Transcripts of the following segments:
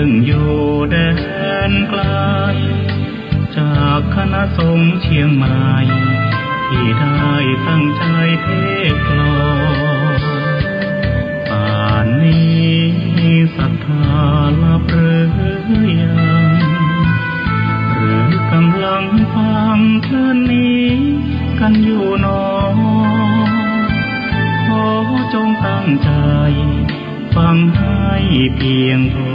ซึ่งอยู่แดนไกลจากคณะสงฆ์เชียงใหม่ที่ได้ตั้งใจเทศกลอนป่านนี้ศรัทธาลับหรือยังหรือกำลังฟังคลื่นนี้กันอยู่หนอขอจงตั้งใจฟังให้เพียงพอ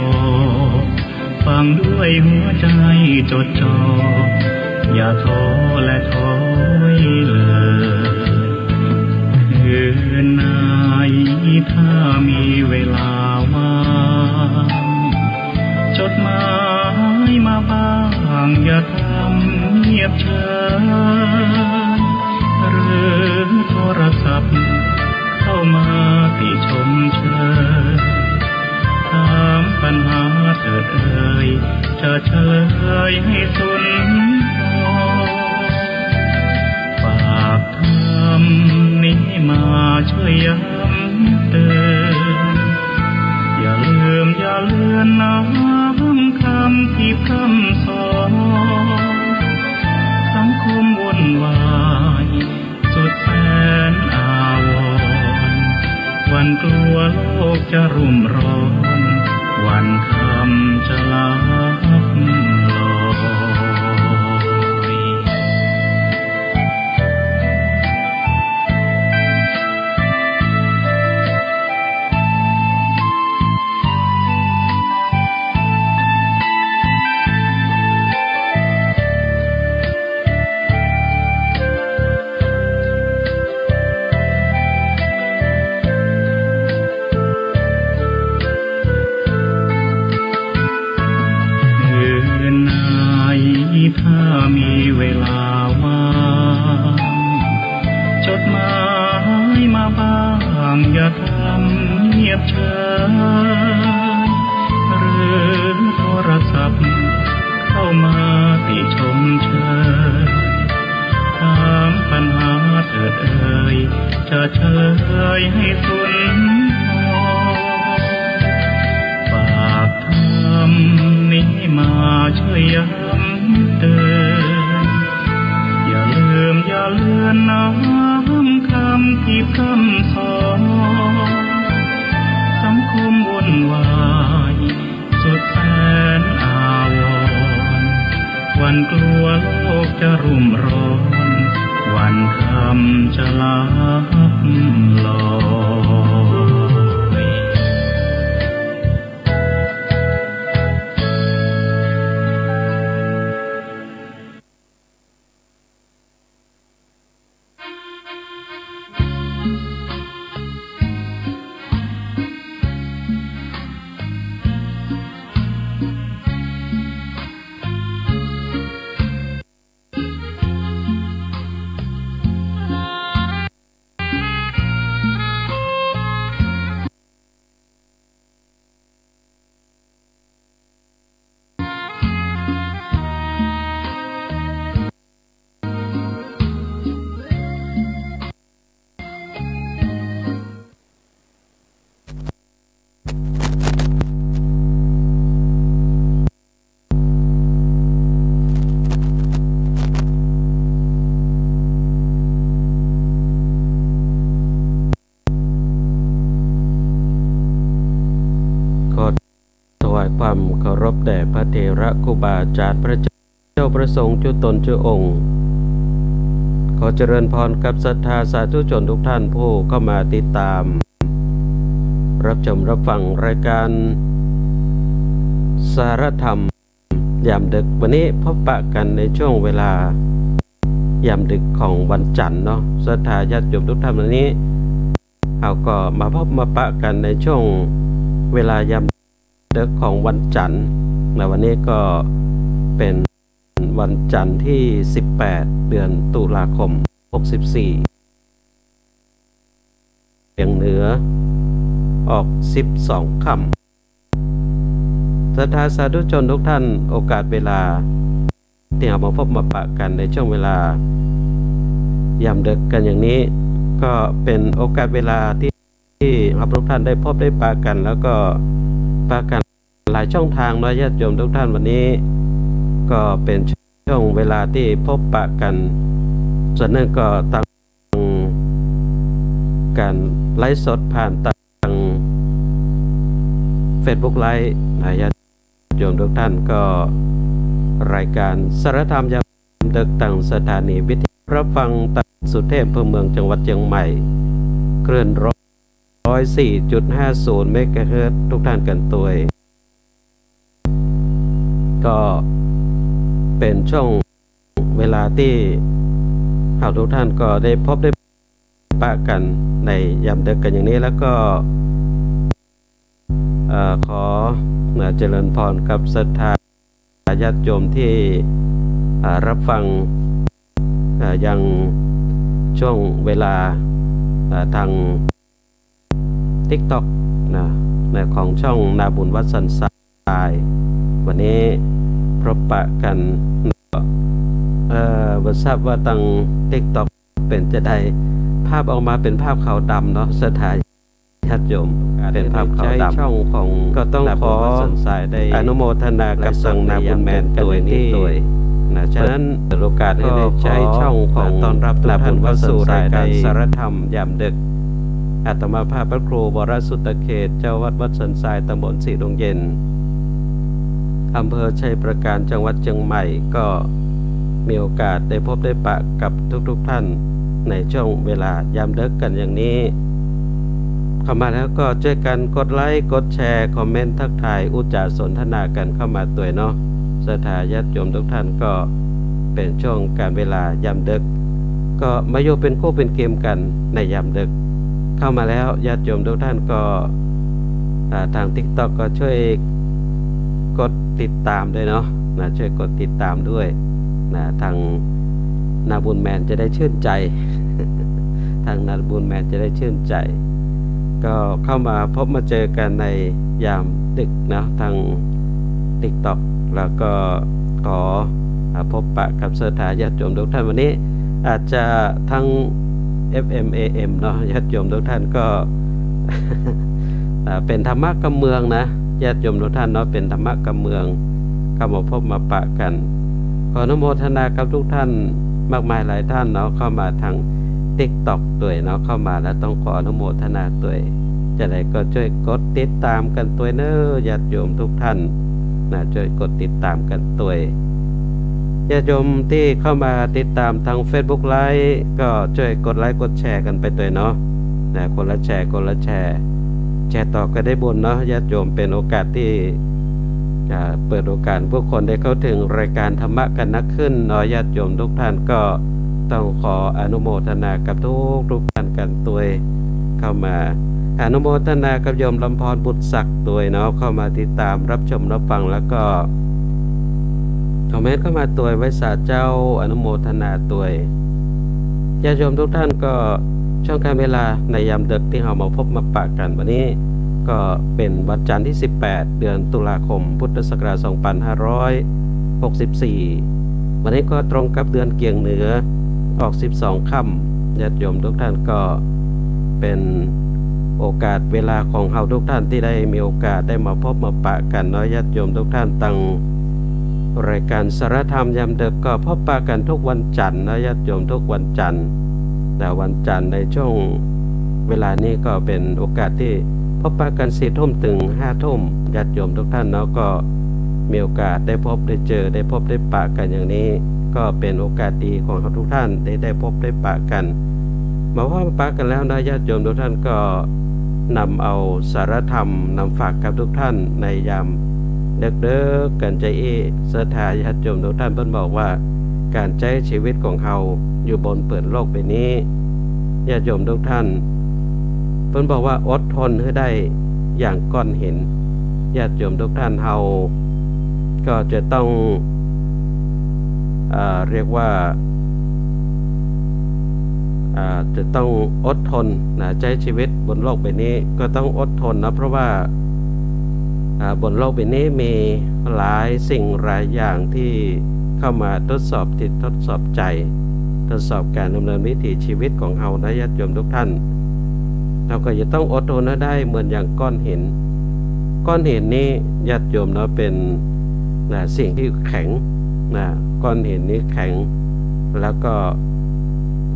ฟังด้วยหัวใจจดจ่ออย่าท้อและถอยเลยคืนไหนถ้ามีเวลาว่างจดหมายมาบ้างอย่าทำเงียบเฉยหรือโทรศัพท์เข้ามาติชมเชยถามปัญหาเถิดเอ่ยจะเฉลยให้สุนทรฝากคำนี้มาช่วยย้ำเตือนอย่าลืมอย่าเลือนน้ำคำที่พร่ำสอนสังคมวุ่นวายสุดแสนอาวรณ์วันกลัวโลกจะรุ่มร้อนวันคำจะลับลอยถ้ามีเวลาว่างจดหมายมาบ้างอย่าทำเงียบเฉยหรือโทรศัพท์เข้ามาติชมเชยถามปัญหาเถิดเอ่ยจะเฉลยให้สุนทรฝากคำนี้มาช่วยย้ำเตือนอย่าลืมอย่าเลือนน้ำคำที่พร่ำสอนสังคมวุ่นวายสุดแสนอาวรณ์วันกลัวโลกจะรุ่มร้อนวันคำจะลับลอยความเคารพแด่พระเถระครูบาอาจารย์พระเจ้าประสงค์จุตนจุองค์ขอเจริญพรกับศรัทธาสาธุชนทุกท่านผู้เข้ามาติดตามรับชมรับฟังรายการสารธรรมยามดึกวันนี้พบปะกันในช่วงเวลายามดึกของวันจันทร์เนาะศรัทธาญาติโยมทุกท่านวันนี้เราก็มาพบมาปะกันในช่วงเวลายามดึกของวันจันทร์ในวันนี้ก็เป็นวันจันทร์ที่18เดือนตุลาคม64เฉียงเหนือออก12ค่ำศรัทธาสาธุชนทุกท่านโอกาสเวลาที่เรามาพบมาปะกันในช่วงเวลายามดึกกันอย่างนี้ก็เป็นโอกาสเวลาที่เราทุกท่านได้พบได้ปะกันแล้วก็ปะกัน หลายช่องทางเนาะญาติโยมทุกท่านวันนี้ก็เป็นช่วงเวลาที่พบปะกันส่วนหนึ่งก็ทางการไลฟ์สดผ่านทาง Facebook ไลฟ์ญาติโยมทุกท่านก็รายการสารธรรมยามดึกต่างสถานีวิทยุรับฟังตัดสุเทพเมืองจังหวัดเชียงใหม่คลื่น104.50 เมกะเฮิรตซ์ทุกท่านกันตัวก็เป็นช่วงเวลาที่เราทุกท่านก็ได้พบได้ปะกันในยามดึกกันอย่างนี้แล้วก็ขอเจริญพรกับศรัทธาญาติโยมที่รับฟังยังช่วงเวลาทาง TikTok ในของช่องนาบุญวัดสันทรายวันนี้พบปะกันบ่ทราบว่าทาง TikTok เป็นจะได้ภาพออกมาเป็นภาพขาวดำเนาะสถานญาติโยมเป็นภาพขาวดำช่องของก็ต้องขออนุโมทนากับทางนาบุญแมนตัวนี้ฉะนั้นโอกาสให้ได้ใช้ช่องของตอนรับนาบุญวัดสู่รายการสารธรรมยามดึกอาตมาภาพพระครูวรสุตตเขตเจ้าวัดวัดสันทรายตำบลศรีดงเย็นอำเภอชัยประการจังหวัดเชียงใหม่ก็มีโอกาสได้พบได้ปะกับทุกท่านในช่วงเวลายามดึกกันอย่างนี้เข้ามาแล้วก็ช่วยกันกดไลค์กดแชร์คอมเมนต์ทักทายอุจจาสนทนากันเข้ามาตัวเนาะศรัทธาญาติโยมทุกท่านก็เป็นช่วงการเวลายามดึกก็มาโยเป็นคู่เป็นเกมกันในยามดึกเข้ามาแล้วญาติโยมทุกท่านก็ทาง TikTok ก็ช่วยกดติดตามด้วยเนาะช่วยกดติดตามด้วยทางนาบุญแมนจะได้ชื่นใจ ทางนาบุญแมนจะได้ชื่นใจก็เข้ามาพบมาเจอกันในยามดึกนะทาง TikTok แล้วก็ขอพบปะกับศรัทธาญาติโยมทุกท่านวันนี้อาจจะทั้ง FM AM เนาะญาติโยมทุกท่านก็ เป็นธรรมะกำเมืองนะญาติโยมทุกท่านเนาะเป็นธรรมะกำเมืองเข้ามาพบมาปะกันขออนุโมทนากับทุกท่านมากมายหลายท่านเนาะเข้ามาทาง TikTok ตัวเนาะเข้ามาแล้วต้องขออนุโมทนาตัวจะได้ก็ช่วยกดติดตามกันตัวเนอะญาติโยมทุกท่านช่วยกดติดตามกันตัวญาติโยมที่เข้ามาติดตามทาง Facebook ไลฟ์ก็ช่วยกดไลค์กดแชร์กันไปตัวเนาะคนละแชร์คนละแชร์ต่อก็ได้บุญเนาะญาติโยมเป็นโอกาสที่เปิดโอกาสผู้คนได้เข้าถึงรายการธรรมะกันนักขึ้นเนาะญาติโยมทุกท่านก็ต้องขออนุโมทนากับทุกท่านกันตัวเข้ามาอนุโมทนากับโยมลำพรบุตรศักดิ์ตัวเนาะเข้ามาติดตามรับชมรับฟังแล้วก็คอมเมนต์เข้ามาตัวไว้สาเจ้าอนุโมทนาตัวญาติโยมทุกท่านก็ช่วงการเวลาในยามดึกที่เรามาพบมาปะกันวันนี้ก็เป็นวันจันทร์ที่18เดือนตุลาคมพุทธศักราช2564วันนี้ก็ตรงกับเดือนเกี่ยงเหนือออก12ค่ำญาติโยมทุกท่านก็เป็นโอกาสเวลาของเราทุกท่านที่ได้มีโอกาสได้มาพบมาปะกันเนาะญาติโยมทุกท่านตั้งรายการสารธรรมยามดึกก็พบปะกันทุกวันจันทร์นะญาติโยมทุกวันจันทร์แต่วันจันทร์ในช่วงเวลานี้ก็เป็นโอกาสที่พบปะกัน4 ทุ่มถึง5 ทุ่มญาติโยมทุกท่านเนาะก็มีโอกาสได้พบได้เจอได้พบได้ปะกันอย่างนี้ก็เป็นโอกาสดีของเราทุกท่านได้พบได้ปะกันมาพบมาปะกันแล้วนะญาติโยมทุกท่านก็นำเอาสารธรรมนำฝากกับทุกท่านในยามดึกกันใจศรัทธาญาติโยมทุกท่านเพิ่นบอกว่าการใช้ชีวิตของเราอยู่บนเปิดโลกใบนี้ญาติโยมทุกท่านเพิ่นบอกว่าอดทนให้ได้อย่างก้อนเห็นญาติโยมทุกท่านเราก็จะต้องเรียกว่าจะต้องอดทนใช้ชีวิตบนโลกใบนี้ก็ต้องอดทนนะเพราะว่าบนโลกใบนี้มีหลายสิ่งหลายอย่างที่เข้ามาทดสอบจิตทดสอบใจทดสอบการดำเนินวิถีชีวิตของเรานะญาติโยมทุกท่านเราก็จะต้องอดทนได้เหมือนอย่างก้อนหิน ก้อนหินนี้ญาติโยมเนาะเป็นสิ่งที่แข็งก้อนหินนี้แข็งแล้วก็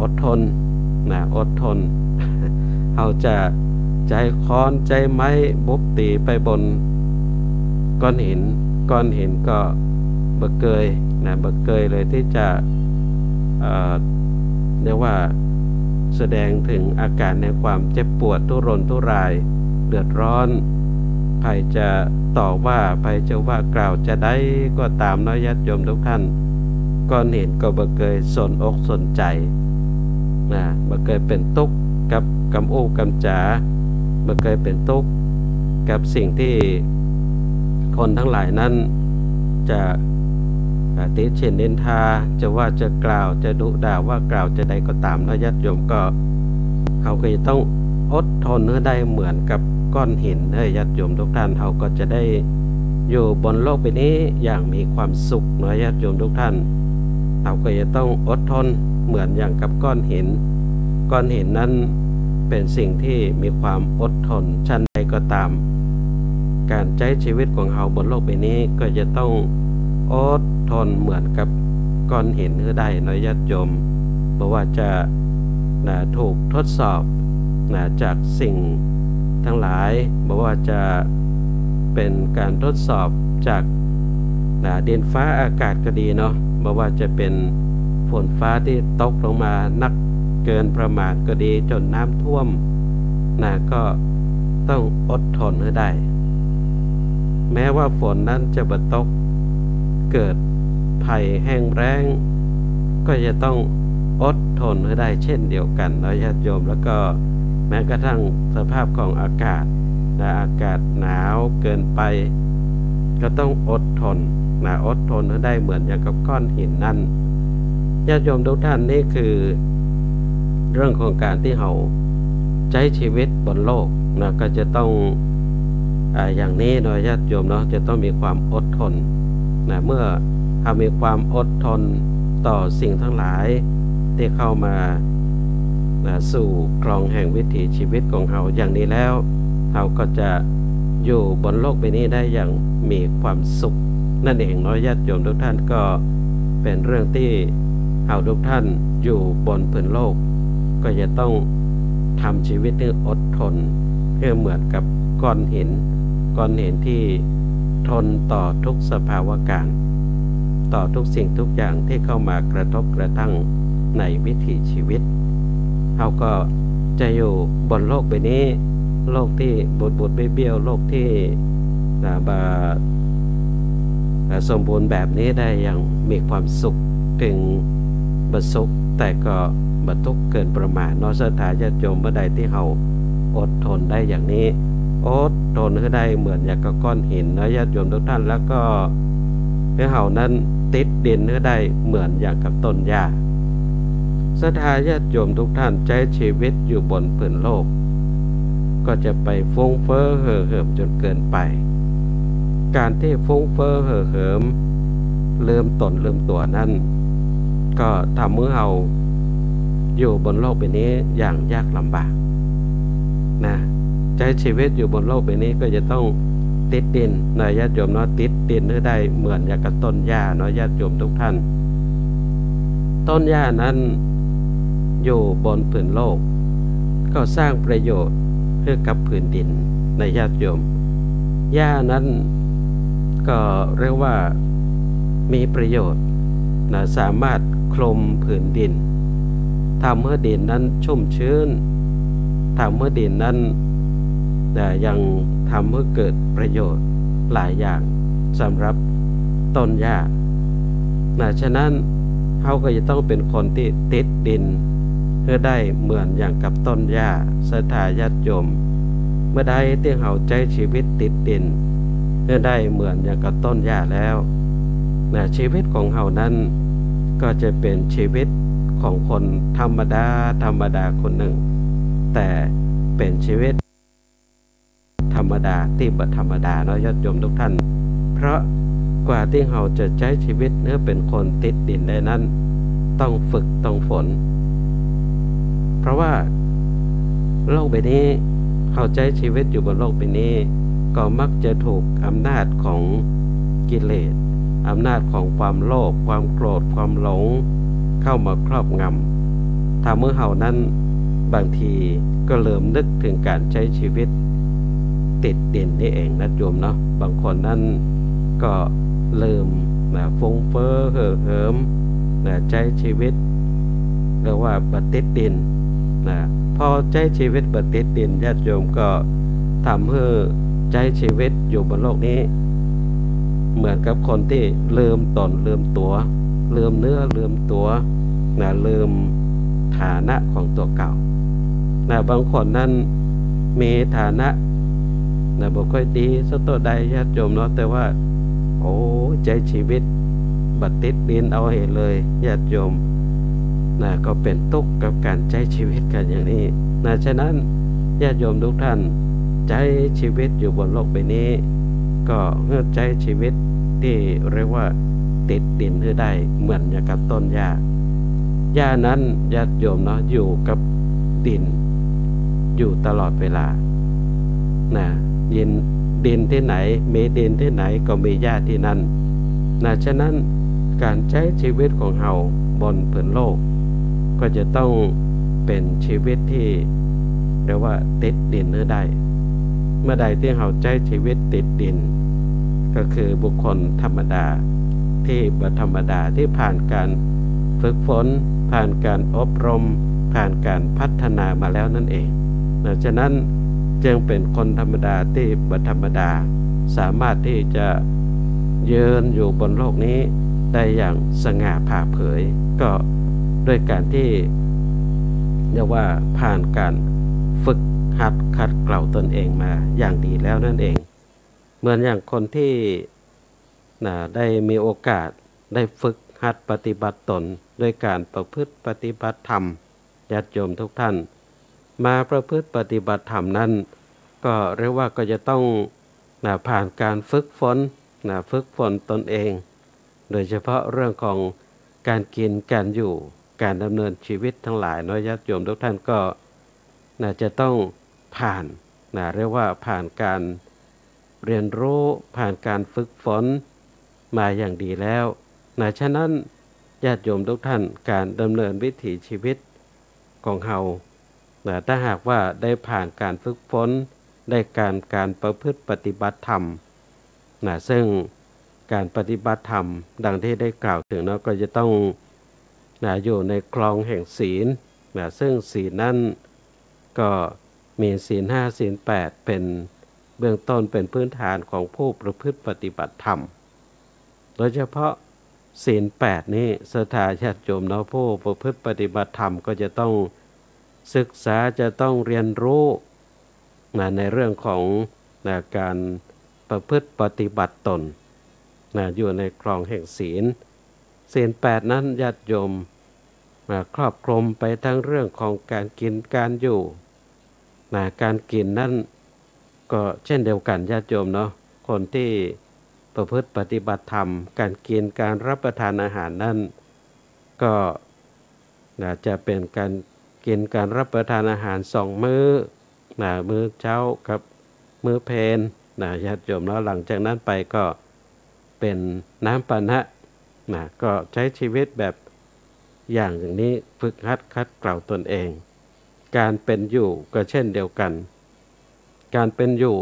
อดทนอดทน เราจะใจค้อนใจไม้บุบตีไปบนก้อนหินก็บะเกยบะเกยเลยที่จะเรียกว่าแสดงถึงอาการในความเจ็บปวดทุรนทุรายเดือดร้อนใครจะต่อว่าใครจะว่ากล่าวจะได้ก็ตามน้อยญาติโยมทุกท่านก้อนหินก็บะเกยสนอกสนใจบะเกยเป็นทุกข์กับกำอู้กำจ๋าบะเกยเป็นทุกข์กับสิ่งที่คนทั้งหลายนั้นจะติเช่นนินทาจะว่าจะกล่าวจะดุด่าว่ากล่าวจะใดก็ตามนะญาติโยมก็เขาก็จะต้องอดทนได้เหมือนกับก้อนหินญาติโยมทุกท่านเขาก็จะได้อยู่บนโลกใบนี้อย่างมีความสุขนะญาติโยมทุกท่านเขาก็จะต้องอดทนเหมือนอย่างกับก้อนหินนั้นเป็นสิ่งที่มีความอดทนชั้นใดก็ตามการใช้ชีวิตของเราบนโลกใบนี้ก็จะต้องอดทนเหมือนกับก้อนหินได้นะญาติโยมเพราะว่าจะถูกทดสอบจากสิ่งทั้งหลายบอกว่าจะเป็นการทดสอบจากดินฟ้าอากาศก็ดีเนาะบอกว่าจะเป็นฝนฟ้าที่ตกลงมานักเกินประมาณก็ดีจนน้ำท่วมก็ต้องอดทนให้ได้แม้ว่าฝนนั้นจะบ่ตกเกิดภัยแห้งแล้งก็จะต้องอดทนให้ได้เช่นเดียวกันนะญาติโยมแล้วก็แม้กระทั่งสภาพของอากาศอากาศหนาวเกินไปก็ต้องอดทนอดทนให้ได้เหมือนอย่างกับก้อนหินนั่นญาติโยมทุกท่านนี่คือเรื่องของการที่เราใช้ชีวิตบนโลกก็จะต้องอย่างนี้โดยญาติโยมเนาะจะต้องมีความอดทนเมื่อเรามีความอดทนต่อสิ่งทั้งหลายที่เข้ามาสู่คลองแห่งวิถีชีวิตของเราอย่างนี้แล้วเราก็จะอยู่บนโลกใบนี้ได้อย่างมีความสุขนั่นเองเนาะญาติโยมทุกท่านก็เป็นเรื่องที่เราทุกท่านอยู่บนพื้นโลกก็จะต้องทำชีวิตให้อดทนเพื่อเหมือนกับก้อนหินที่ทนต่อทุกสภาวะการต่อทุกสิ่งทุกอย่างที่เข้ามากระทบกระทั่งในวิถีชีวิตเราก็จะอยู่บนโลกใบนี้โลกที่บูดเบี้ยวโลกที่สมบูรณ์แบบนี้ได้อย่างมีความสุขถึงบ่สุขแต่ก็บ่ทุกข์เกินประมาณนอกสถานญาติโยมเมื่อใดที่เราอดทนได้อย่างนี้อดทนให้ได้เหมือนอย่างกับก้อนหินนะญาติโยมทุกท่านแล้วก็ให้เรานั้นติดดินให้ได้เหมือนอย่างกับต้นหญ้าศรัทธาญาติโยมทุกท่านใช้ชีวิตอยู่บนพื้นโลกก็จะไปฟุ้งเฟ้อเห่อเหิมจนเกินไปการที่ฟุ้งเฟ้อเห่อเหิมลืมตนลืมตัวนั้นก็ทำให้เราอยู่บนโลกใบนี้อย่างยากลำบากใช้ชีวิตอยู่บนโลกใบนี้ก็จะต้องติดดินนะญาติโยมเนาะติดดินให้ได้เหมือนอย่างกับต้นหญ้าเนาะญาติโยมทุกท่านต้นหญ้านั้นอยู่บนผืนโลกก็สร้างประโยชน์ให้กับผืนดินในญาติโยมหญ้านั้นก็เรียกว่ามีประโยชน์สามารถคลุมผืนดินทำให้ดินนั้นชุ่มชื้นทำให้ดินนั้นยังทำให้เกิดประโยชน์หลายอย่างสำหรับต้นหญ้าฉะนั้นเขาก็จะต้องเป็นคนที่ติดดินเพื่อได้เหมือนอย่างกับต้นหญ้าศรัทธาญาติโยมเมื่อใดที่เขาใช้ชีวิตติดดินเพื่อได้เหมือนอย่างกับต้นหญ้าแล้วชีวิตของเขานั้นก็จะเป็นชีวิตของคนธรรมดาคนหนึ่งแต่เป็นชีวิตธรรมดาที่บ่ธรรมดาเนาะญาติโยมทุกท่านเพราะกว่าที่เราจะใช้ชีวิตเนื้อเป็นคนติดดินได้นั้นต้องฝึกต้องฝนเพราะว่าโลกใบนี้เขาใช้ชีวิตอยู่บนโลกใบนี้ ก็มักจะถูกอำนาจของกิเลสอำนาจของความโลภความโกรธความหลงเข้ามาครอบงำทำเมื่อเฮานั้นบางทีก็เริ่มนึกถึงการใช้ชีวิตติดดินนี่เองนะโยมเนาะบางคนนั้นก็ลืมฟุ้งเฟ้อเห่อเหิมใช้ชีวิตเรียกว่าบัติดดินพอใช้ชีวิตบัติดดินญาติโยมก็ทำให้ใช้ชีวิตอยู่บนโลกนี้เหมือนกับคนที่ลืมตนลืมตัวลืมเนื้อลืมตัวลืมฐานะของตัวเก่าบางคนนั้นมีฐานะบ่ค่อยดีสักตัวใดญาติโยมเนาะแต่ว่าโอ้ใจชีวิตบัดติดดินเอาเหตุเลยญาติโยมก็เป็นทุกข์กับการใช้ชีวิตกันอย่างนี้ฉะนั้นญาติโยมทุกท่านใช้ชีวิตอยู่บนโลกใบนี้ก็เพื่อใช้ชีวิตที่เรียกว่าติดดินให้ได้เหมือนอย่างกับต้นหญ้านั้นญาติโยมเนาะอยู่กับดินอยู่ตลอดเวลาดินที่ไหนมีดินที่ไหนก็มีหญ้าที่นั่นฉะนั้นการใช้ชีวิตของเฮาบนผืนโลกก็จะต้องเป็นชีวิตที่เรียกว่าติดดินให้ได้เมื่อใดที่เฮาใช้ชีวิตติดดินก็คือบุคคลธรรมดาที่บ่ธรรมดาที่ผ่านการฝึกฝนผ่านการอบรมผ่านการพัฒนามาแล้วนั่นเองฉะนั้นจึงเป็นคนธรรมดาที่บ่ธรรมดาสามารถที่จะยืนอยู่บนโลกนี้ได้อย่างสง่าผ่าเผยก็ด้วยการที่เรียกว่าผ่านการฝึกหัดขัดเกลาตนเองมาอย่างดีแล้วนั่นเองเหมือนอย่างคนที่ได้มีโอกาสได้ฝึกหัดปฏิบัติตนด้วยการประพฤติปฏิบัติธรรมญาติโยมทุกท่านมาประพฤติปฏิบัติธรรมนั้นก็เรียกว่าก็จะต้องผ่านการฝึกฝนตนเองโดยเฉพาะเรื่องของการกินการอยู่การดำเนินชีวิตทั้งหลายญาติโยมทุกท่านก็จะต้องผ่านเรียกว่าผ่านการเรียนรู้ผ่านการฝึกฝนมาอย่างดีแล้วฉะนั้นญาติโยมทุกท่านการดำเนินวิถีชีวิตของเฮาถ้าหากว่าได้ผ่านการฝึกฝนได้การประพฤติปฏิบัติธรรมซึ่งการปฏิบัติธรรมดังที่ได้กล่าวถึงก็จะต้องอยู่ในคลองแห่งศีลซึ่งศีลนั้นก็มีศีล 5 ศีล 8เป็นเบื้องต้นเป็นพื้นฐานของผู้ประพฤติปฏิบัติธรรมโดยเฉพาะศีล 8นี้ศรัทธาญาติโยมผู้ประพฤติปฏิบัติธรรมก็จะต้องศึกษาจะต้องเรียนรู้ในเรื่องของการประพฤติปฏิบัติตนอยู่ในคลองแห่งศีล 8นั้นญาติโยมครอบคลุมไปทั้งเรื่องของการกินการอยู่การกินนั้นก็เช่นเดียวกันญาติโยมคนที่ประพฤติปฏิบัติธรรมการกินการรับประทานอาหารนั้นก็จะเป็นการกินการรับประทานอาหาร2 มื้อมื้อเช้ากับมื้อเพลญาติโยมหลังจากนั้นไปก็เป็นน้ำปานะก็ใช้ชีวิตแบบอย่างนี้ฝึกหัดคัดเกลาตนเองการเป็นอยู่ก็เช่นเดียวกันการเป็นอยู่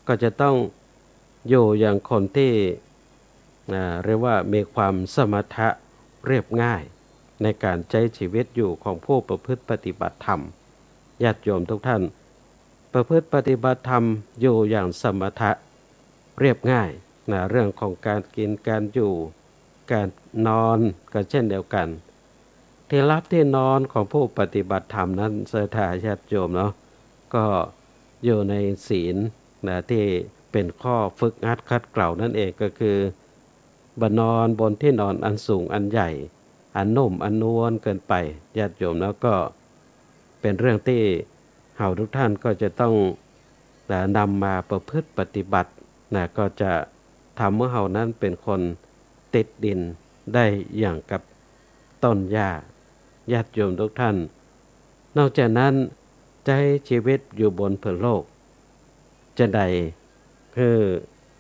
ก็จะต้องอยู่อย่างคนที่เรียกว่ามีความสมถะเรียบง่ายในการใช้ชีวิตอยู่ของผู้ประพฤติปฏิบัติธรรมญาติโยมทุกท่านประพฤติปฏิบัติธรรมอยู่อย่างสมถะเรียบง่ายเรื่องของการกินการอยู่การนอนก็เช่นเดียวกันที่รับที่นอนของผู้ปฏิบัติธรรมนั้นศรัทธาญาติโยมก็อยู่ในศีลที่เป็นข้อฝึกหัดคัดเกลานั่นเองก็คือบ่นอนบนที่นอนอันสูงอันใหญ่อันนุ่มอันนวลเกินไปญาติโยมก็เป็นเรื่องที่เฮาทุกท่านก็จะต้องนำมาประพฤติปฏิบัติก็จะทำให้เฮานั้นเป็นคนติดดินได้อย่างกับต้นหญ้าญาติโยมทุกท่านนอกจากนั้นใช้ชีวิตอยู่บนผืนโลกจะใด ให้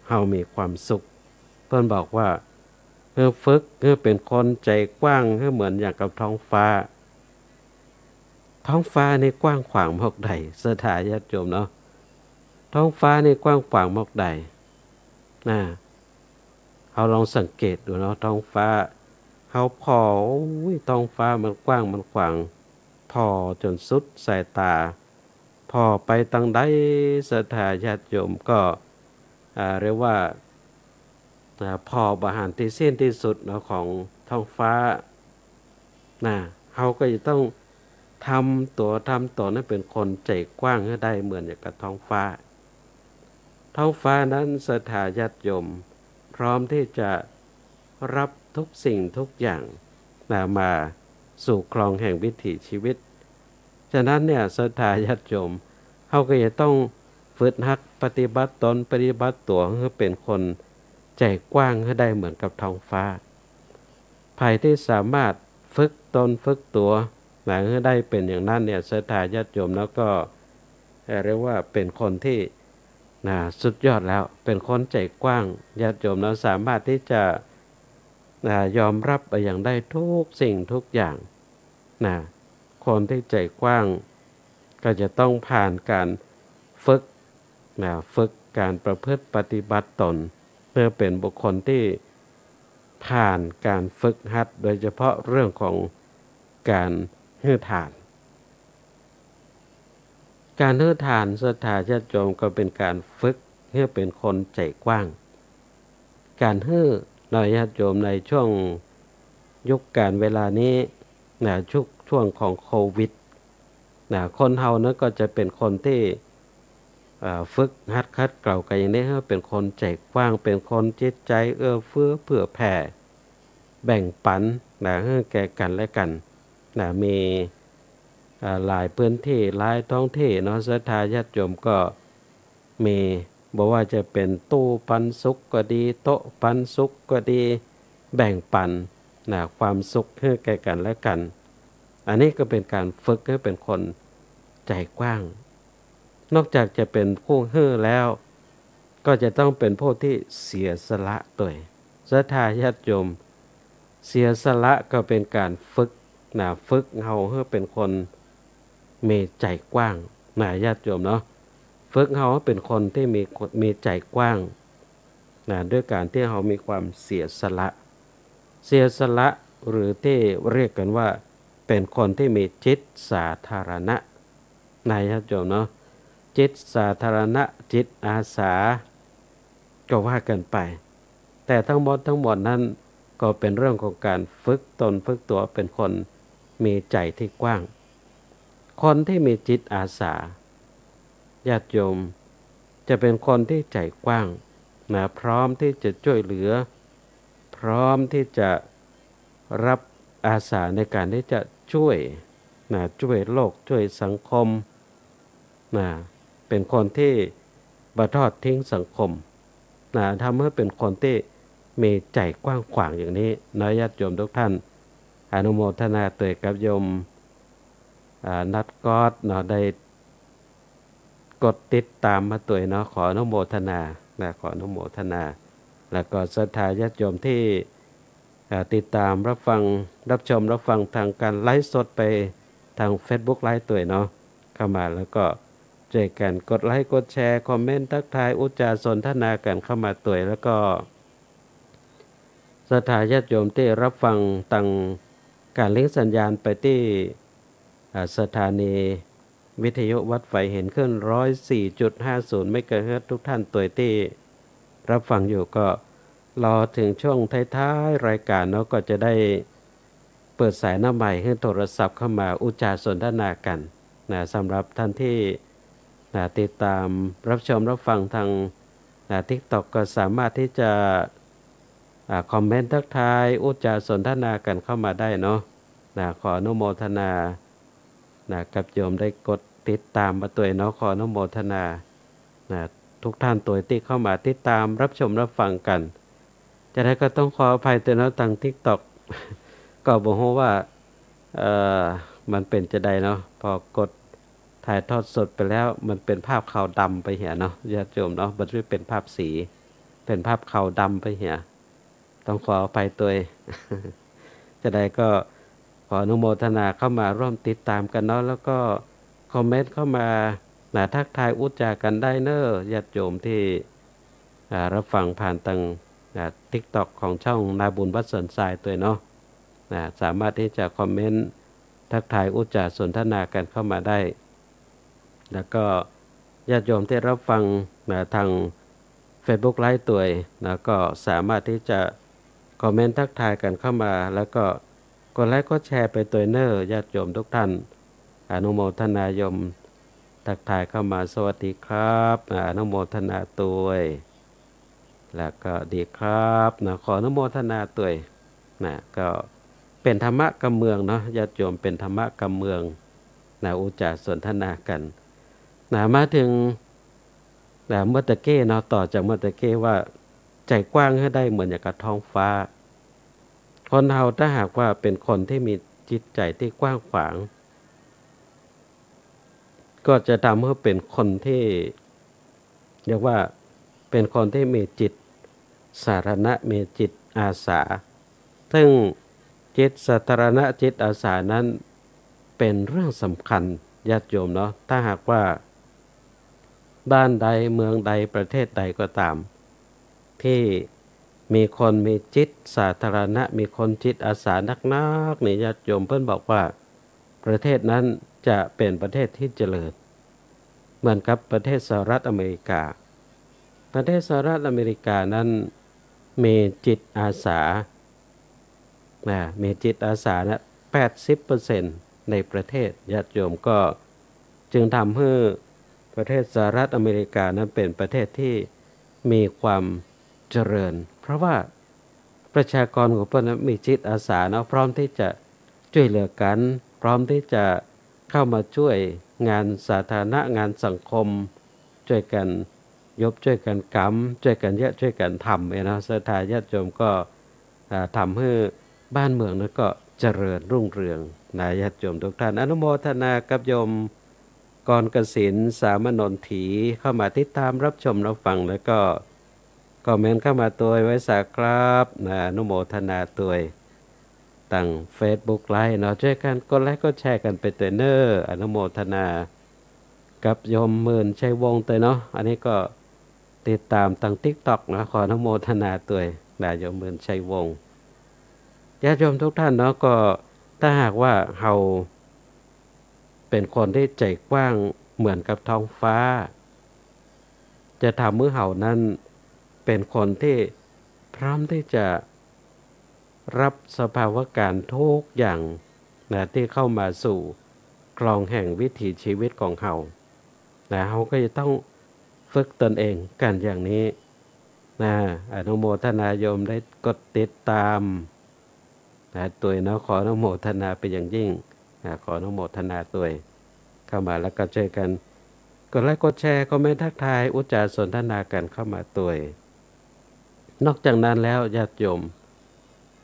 เฮามีความสุขเพิ่นบอกว่าให้ฝึกให้เป็นคนใจกว้างให้เหมือนอย่างกับท้องฟ้านี่กว้างขวางมากใดสถาญาติโยมเนาะท้องฟ้านี่กว้างขวางมากใดเอาลองสังเกตดูเนาะท้องฟ้าเขาพอท้องฟ้ามันกว้างมันขวางพอจนสุดสายตาพอไปทางใดสถาญาติโยมก็เรียกว่าพอบาหารที่สิ้นที่สุดเนาะของท้องฟ้าเขาก็จะต้องทำตัวนั้นเป็นคนใจกว้างให้ได้เหมือนอย่างกับท้องฟ้านั้นสถาญาติโยมพร้อมที่จะรับทุกสิ่งทุกอย่างมาสู่ครองแห่งวิถีชีวิตฉะนั้นเนี่ยสถาญาติโยมเขาก็จะต้องฝึกหัดปฏิบัติตนปฏิบัติตัวให้เป็นคนใจกว้างให้ได้เหมือนกับท้องฟ้าภายที่สามารถฝึกตนฝึกตัวให้ได้เป็นอย่างนั้นเนี่ยสถาญาติโยมแล้วก็เรียกว่าเป็นคนที่สุดยอดแล้วเป็นคนใจกว้างญาติโยมเราสามารถที่จะยอมรับอย่างได้ทุกสิ่งทุกอย่างคนที่ใจกว้างก็จะต้องผ่านการฝึกการประพฤติปฏิบัติตนเพื่อเป็นบุคคลที่ผ่านการฝึกหัดโดยเฉพาะเรื่องของการให้ทานสถาญาติโยมก็เป็นการฝึกให้เป็นคนใจกว้างการให้ญาติโยมในช่วงยุคการเวลานี้ช่วงของโควิดคนเฮานั้นก็จะเป็นคนที่ฝึกหัดคัดเกลากันอย่างนี้ให้เป็นคนใจกว้างเป็นคนจิตใจเอื้อเฟื้อเผื่อแผ่แบ่งปันให้แก่กันและกันมีหลายพื้นที่หลายท้องที่เนาะศรัทธาญาติโยมก็มีบอกว่าจะเป็นตู้ปันสุขก็ดีโต๊ะปันสุขก็ดีแบ่งปันความสุขให้แก่กันและกันอันนี้ก็เป็นการฝึกให้เป็นคนใจกว้างนอกจากจะเป็นผู้ให้แล้วก็จะต้องเป็นผู้ที่เสียสละตัวศรัทธาญาติโยมเสียสละก็เป็นการฝึกเฮาให้เป็นคนมีใจกว้างญาติโยมเนาะฝึกเฮาเป็นคนที่มีใจกว้างด้วยการที่เฮามีความเสียสละหรือที่เรียกกันว่าเป็นคนที่มีจิตสาธารณะญาติโยมเนาะจิตสาธารณะจิตอาสาก็ว่ากันไปแต่ทั้งหมดนั้นก็เป็นเรื่องของการฝึกตนฝึกตัวเป็นคนมีใจที่กว้างคนที่มีจิตอาสาญาติโยมจะเป็นคนที่ใจกว้างพร้อมที่จะช่วยเหลือพร้อมที่จะรับอาสาในการที่จะช่วยโลกช่วยสังคมเป็นคนที่บ่ทอดทิ้งสังคมทำให้เป็นคนที่มีใจกว้างขวางอย่างนี้ญาติโยมทุกท่านอนุโมทนาตัวกับโยมนัดกอดได้กดติดตามมาตัวขออนุโมทนาขออนุโมทนาแล้วก็ศรัทธาญาติโยมที่ติดตามรับชมรับฟังทางการไลฟ์สดไปทาง Facebook ไลฟ์ตัวเข้ามาแล้วก็ช่วยกันกดไลค์กดแชร์คอมเมนต์ทักทายอุจจาสนทนากันเข้ามาตัวแล้วก็ศรัทธาญาติโยมที่รับฟังทางการลิงก์สัญญาณไปที่สถานีวิทยุวัดไฟเห็นขึ้น 104.50 เมกะเฮิรตซ์ทุกท่านตัวที่รับฟังอยู่ก็รอถึงช่วงท้ายๆรายการก็จะได้เปิดสายหน้าใหม่ให้โทรศัพท์เข้ามาอุจจาสนทนากันสำหรับท่านที่ติดตามรับชมรับฟังทาง TikTok ก็สามารถที่จะคอมเมนต์ทักทายอุจจาสนทนากันเข้ามาได้เนาะขออนุโมทนากับโยมได้กดติดตามมาตัวขออนุโมทนาทุกท่านตัวที่เข้ามาติดตามรับชมรับฟังกันจะได้ก็ต้องขออภัยตัวทาง TikTok ก็บอกว่ามันเป็นจะได้เนาะพอกด ถ่ายทอดสดไปแล้วมันเป็นภาพขาวดำไปเหียเนาะญาติโยมเนาะมันไม่เป็นภาพสีเป็นภาพขาวดำไปเหียต้องขออภัยตัว จะได้ก็ขออนุโมทนาเข้ามาร่วมติดตามกันเนาะแล้วก็คอมเมนต์เข้ามาทักทายอุจจากันได้เนอะญาติโยมที่รับฟังผ่านทางTikTok ของช่องนาบุญวัดสนทรายตัวเนาะสามารถที่จะคอมเมนต์ทักทายอุจจาสนทนากันเข้ามาได้แล้วก็ญาติโยมที่รับฟังทาง Facebook Live ตัวแล้วก็สามารถที่จะคอมเมนต์ทักทายกันเข้ามาแล้วก็กดไลค์กดแชร์ไปตัวเนอร์ญาติโยมทุกท่านอนุโมทนายมทักทายเข้ามาสวัสดีครับอนุโมทนาตัวแล้วก็ดีครับขออนุโมทนาตัวก็เป็นธรรมะกำเมืองเนาะญาติโยมเป็นธรรมะกำเมืองอุจจาสนทนากันมาถึงเมื่อตะเก้เนาะต่อจากเมื่อตะเก้ว่าใจกว้างให้ได้เหมือนอย่างกับท้องฟ้าคนเราถ้าหากว่าเป็นคนที่มีจิตใจที่กว้างขวางก็จะทำให้เป็นคนที่เรียกว่าเป็นคนที่มีจิตสาธารณะมีจิตอาสาซึ่งจิตสาธารณะจิตอาสานั้นเป็นเรื่องสำคัญญาติโยมเนาะถ้าหากว่าบ้านใดเมืองใดประเทศใดก็ตามที่มีคนมีจิตสาธารณะมีคนจิตอาสานักๆนี่ญาติโยมเพิ่นบอกว่าประเทศนั้นจะเป็นประเทศที่เจริญเหมือนกับประเทศสหรัฐอเมริกาประเทศสหรัฐอเมริกานั้นมีจิตอาสามีจิตอาสา80% ในประเทศญาติโยมก็จึงทำให้ประเทศสหรัฐอเมริกานั้นเป็นประเทศที่มีความเจริญเพราะว่าประชากรของพวกนั้นมีจิตอาสาพร้อมที่จะช่วยเหลือกันพร้อมที่จะเข้ามาช่วยงานสาธารณะงานสังคมช่วยกันยบช่วยกันกำช่วยกันเยอะช่วยกันทำนะศรัทธาญาติโยมก็ทำให้บ้านเมืองนั้นก็เจริญรุ่งเรืองญาติโยมทุกท่านอนุโมทนากับโยมกรกสิณสามนนทีเข้ามาติดตามรับชมรับฟังแล้วก็คอมเมนต์เข้ามาตัวไว้สักครับอนุโมทนาตัวตั้ง Facebook ไลฟ์ช่วยกันกดไลค์กดแชร์กันไปตัวเนอร์อนุโมทนากับโยมหมื่นชัยวงศ์ตัวเนาะอันนี้ก็ติดตามตั้ง TikTok ขออนุโมทนาตัวโยมหมื่นชัยวงศ์ญาติโยมทุกท่านก็ถ้าหากว่าเราเป็นคนที่ใจกว้างเหมือนกับท้องฟ้าจะทำให้เรานั้นเป็นคนที่พร้อมที่จะรับสภาวะการทุกอย่างที่เข้ามาสู่กลองแห่งวิถีชีวิตของเราเราก็จะต้องฝึกตนเองกันอย่างนี้อนุโมทนาโยมได้กดติดตามตัวขออนุโมทนาเป็นอย่างยิ่งขออนุโมทนาตัวเข้ามาแล้วก็ช่วยกันกดไลค์กดแชร์คอมเมนต์ทักทายอุจจาสนทนากันเข้ามาตัวนอกจากนั้นแล้วญาติโยม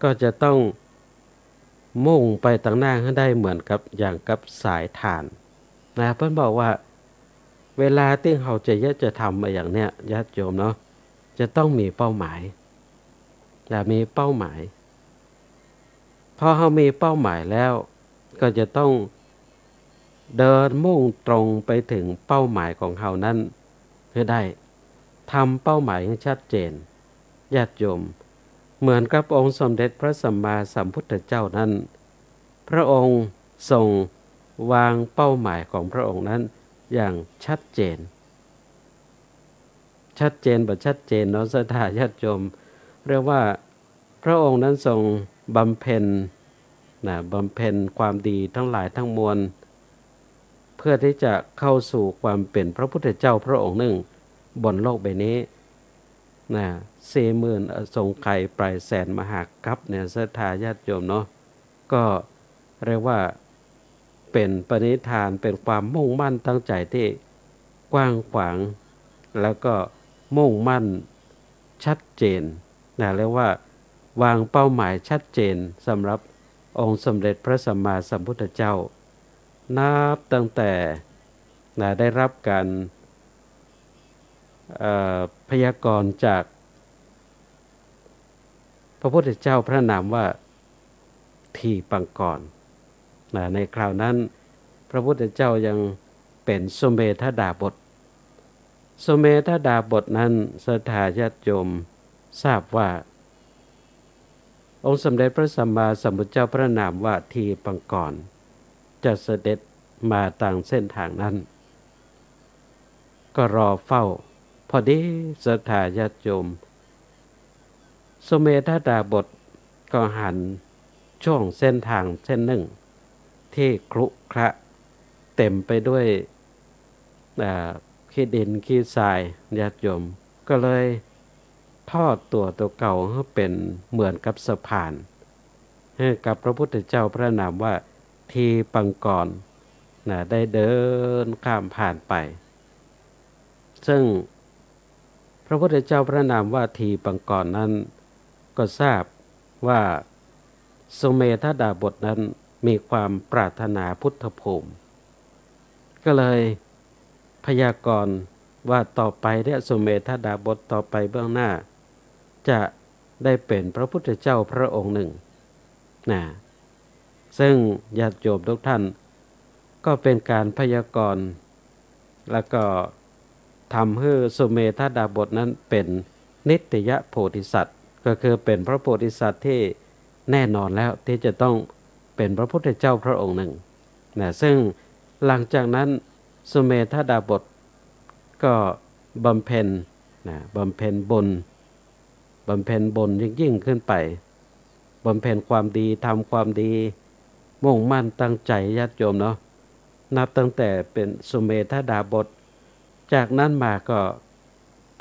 ก็จะต้องมุ่งไปต่างหน้าให้ได้เหมือนกับอย่างกับสายถ่านเพิ่นบอกว่าเวลาที่เราจะทำมาอย่างเนี้ยญาติโยมจะต้องมีเป้าหมายมีเป้าหมายพอเรามีเป้าหมายแล้วก็จะต้องเดินมุ่งตรงไปถึงเป้าหมายของเรานั้นให้ได้ทำเป้าหมายให้ชัดเจนญาติโยมเหมือนกับองค์สมเด็จพระสัมมาสัมพุทธเจ้านั้นพระองค์ทรงวางเป้าหมายของพระองค์นั้นอย่างชัดเจนแบบชัดเจนศรัทธาญาติโยมเรียกว่าพระองค์นั้นทรงบำเพ็ญความดีทั้งหลายทั้งมวลเพื่อที่จะเข้าสู่ความเป็นพระพุทธเจ้าพระองค์หนึ่งบนโลกใบนี้40,000 อสงไขยปลายแสนมหากัปเนี่ยศรัทธาญาติโยมก็เรียกว่าเป็นปณิธานเป็นความมุ่งมั่นตั้งใจที่กว้างขวางแล้วก็มุ่งมั่นชัดเจนเรียกว่าวางเป้าหมายชัดเจนสำหรับองค์สมเด็จพระสัมมาสัมพุทธเจ้านับตั้งแต่ ได้รับการพยากรณ์จากพระพุทธเจ้าพระนามว่าทีปังกรในคราวนั้นพระพุทธเจ้ายังเป็นสุเมธดาบทสุเมธดาบทนั้นศรัทธาญาติโยมทราบว่าองค์สมเด็จพระสัมมาสัมพุทธเจ้าพระนามว่าทีปังกรจะเสด็จมาทางเส้นทางนั้นก็รอเฝ้าพอดีศรัทธาญาติโยมสุเมธดาบทก็หันช่วงเส้นทางเส้นหนึ่งที่ครุขระเต็มไปด้วยขี้ดินขี้ทรายญาติโยมก็เลยทอดตัวเก่าให้เป็นเหมือนกับสะพานให้กับพระพุทธเจ้าพระนามว่าทีปังกรได้เดินข้ามผ่านไปซึ่งพระพุทธเจ้าพระนามว่าทีปังกรนั้นก็ทราบว่าสุเมธดาบทนั้นมีความปรารถนาพุทธภูมิก็เลยพยากรณ์ว่าต่อไปเนี่ยสุเมธดาบทต่อไปเบื้องหน้าจะได้เป็นพระพุทธเจ้าพระองค์หนึ่งซึ่งญาติโยมทุกท่านก็เป็นการพยากรณ์แล้วก็ทำให้สุเมธดาบทนั้นเป็นนิตยโพธิสัตว์ก็คือเป็นพระโพธิสัตว์ที่แน่นอนแล้วที่จะต้องเป็นพระพุทธเจ้าพระองค์หนึ่งซึ่งหลังจากนั้นสุเมธดาบทก็บำเพ็ญบุญยิ่งขึ้นไปบำเพ็ญความดีทำความดีมุ่งมั่นตั้งใจญาติโยมเนาะนับตั้งแต่เป็นสุเมธดาบทจากนั้นมาก็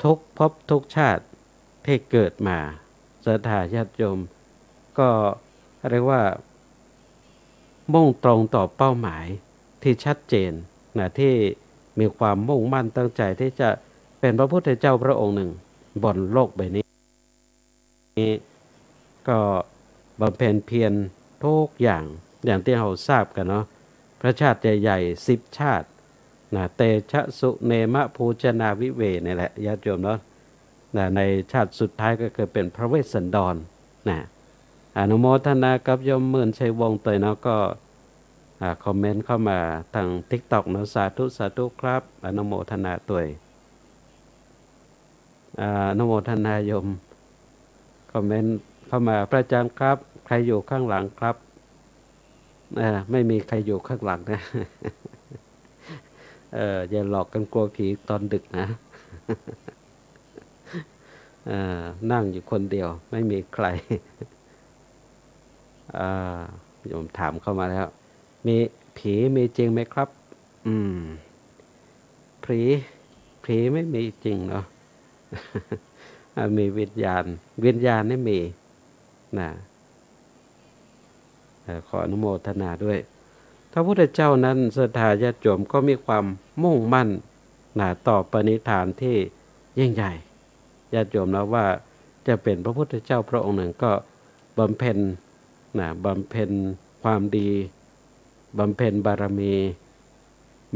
ทุกภพทุกชาติที่เกิดมาศรัทธาญาติโยมก็เรียกว่ามุ่งตรงต่อเป้าหมายที่ชัดเจนที่มีความมุ่งมั่นตั้งใจที่จะเป็นพระพุทธเจ้าพระองค์หนึ่งบนโลกใบนี้ก็บำเพ็ญเพียรทุกอย่างที่เราทราบกันเนาะพระชาติใหญ่ๆ10ชาติเตชะสุเนมะภูจนาวิเวนี่แหละญาติโยมเนาะในชาติสุดท้ายก็คือเป็นพระเวสสันดรอนุโมทนากับโยมหมื่นชัยวงศ์เตยเนาะก็คอมเมนต์เข้ามาทาง TikTok เนาะสาธุครับอนุโมทนาตัวอนุโมทนาโยมคอมเมนต์เข้ามาพระอาจารย์ครับใครอยู่ข้างหลังครับไม่มีใครอยู่ข้างหลังนะอย่าหลอกกันกลัวผีตอนดึกนะนั่งอยู่คนเดียวไม่มีใครโยมถามเข้ามาแล้วมีผีมีจริงไหมครับผีไม่มีจริงเนาะ มีวิญญาณนี่มีขออนุโมทนาด้วยพระพุทธเจ้านั้นศรัทธาญาติโยมก็มีความมุ่งมั่นต่อปณิธานที่ยิ่งใหญ่ญาติโยมแล้วว่าจะเป็นพระพุทธเจ้าพระองค์หนึ่งก็บำเพ็ญความดีบำเพ็ญบารมี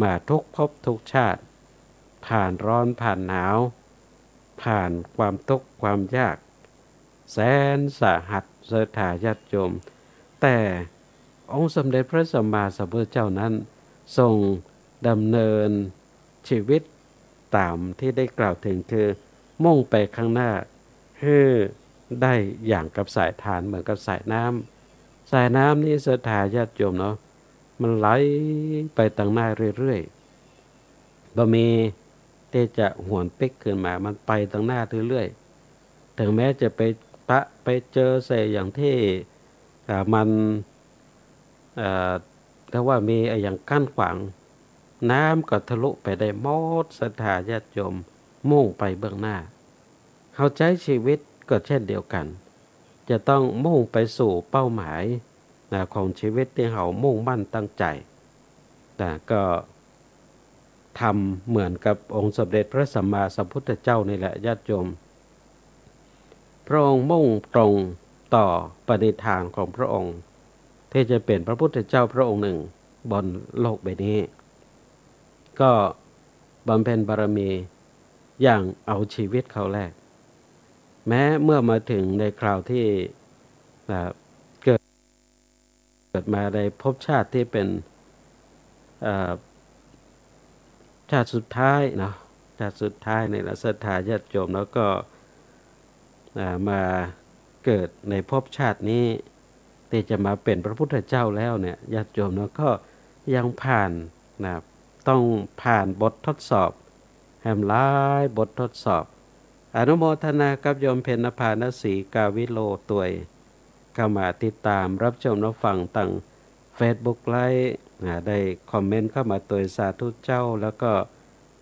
มาทุกภพทุกชาติผ่านร้อนผ่านหนาวผ่านความทุกข์ความยากแสนสาหัสศรัทธาญาติโยมแต่องค์สมเด็จพระสัมมาสัมพุทธเจ้านั้นทรงดำเนินชีวิตตามที่ได้กล่าวถึงคือมุ่งไปข้างหน้าให้ได้อย่างกับสายทานเหมือนกับสายน้ำนี่ศรัทธาญาติโยมเนาะมันไหลไปทางหน้าเรื่อยๆบ่มีที่จะหวนปิ๊กขึ้นมามันไปทางหน้าเรื่อยๆถึงแม้จะไปเจอใส่อย่างที่มันถ้าว่ามีอย่างกั้นขวางน้ำก็ทะลุไปได้หมดศรัทธาญาติโยมมุ่งไปเบื้องหน้าเขาใช้ชีวิตก็เช่นเดียวกันจะต้องมุ่งไปสู่เป้าหมายของชีวิตที่เขามุ่งมั่นตั้งใจก็ทำเหมือนกับองค์สมเด็จพระสัมมาสัมพุทธเจ้านี่แหละญาติโยมพระองค์มุ่งตรงต่อปณิธานของพระองค์ที่จะเป็นพระพุทธเจ้าพระองค์หนึ่งบนโลกใบนี้ ก็บำเพ็ญบารมีอย่างเอาชีวิตเขาแลกแม้เมื่อมาถึงในคราวที่เกิดมาในภพชาติที่เป็นชาติสุดท้ายเนาะชาติสุดท้ายในศรัทธาญาติโยมแล้วก็มาเกิดในภพชาตินี้ที่จะมาเป็นพระพุทธเจ้าแล้วเนี่ยญาติโยมเนาะก็ยังผ่านนะต้องผ่านบททดสอบแหมหลายบททดสอบอนุโมทนากับโยมเพ็ญนภานสีกาวิโลตัวยเข้ามาติดตามรับชมรับฟังตั้ง Facebook ไลฟ์ได้คอมเมนต์เข้ามาตัวสาธุเจ้าแล้วก็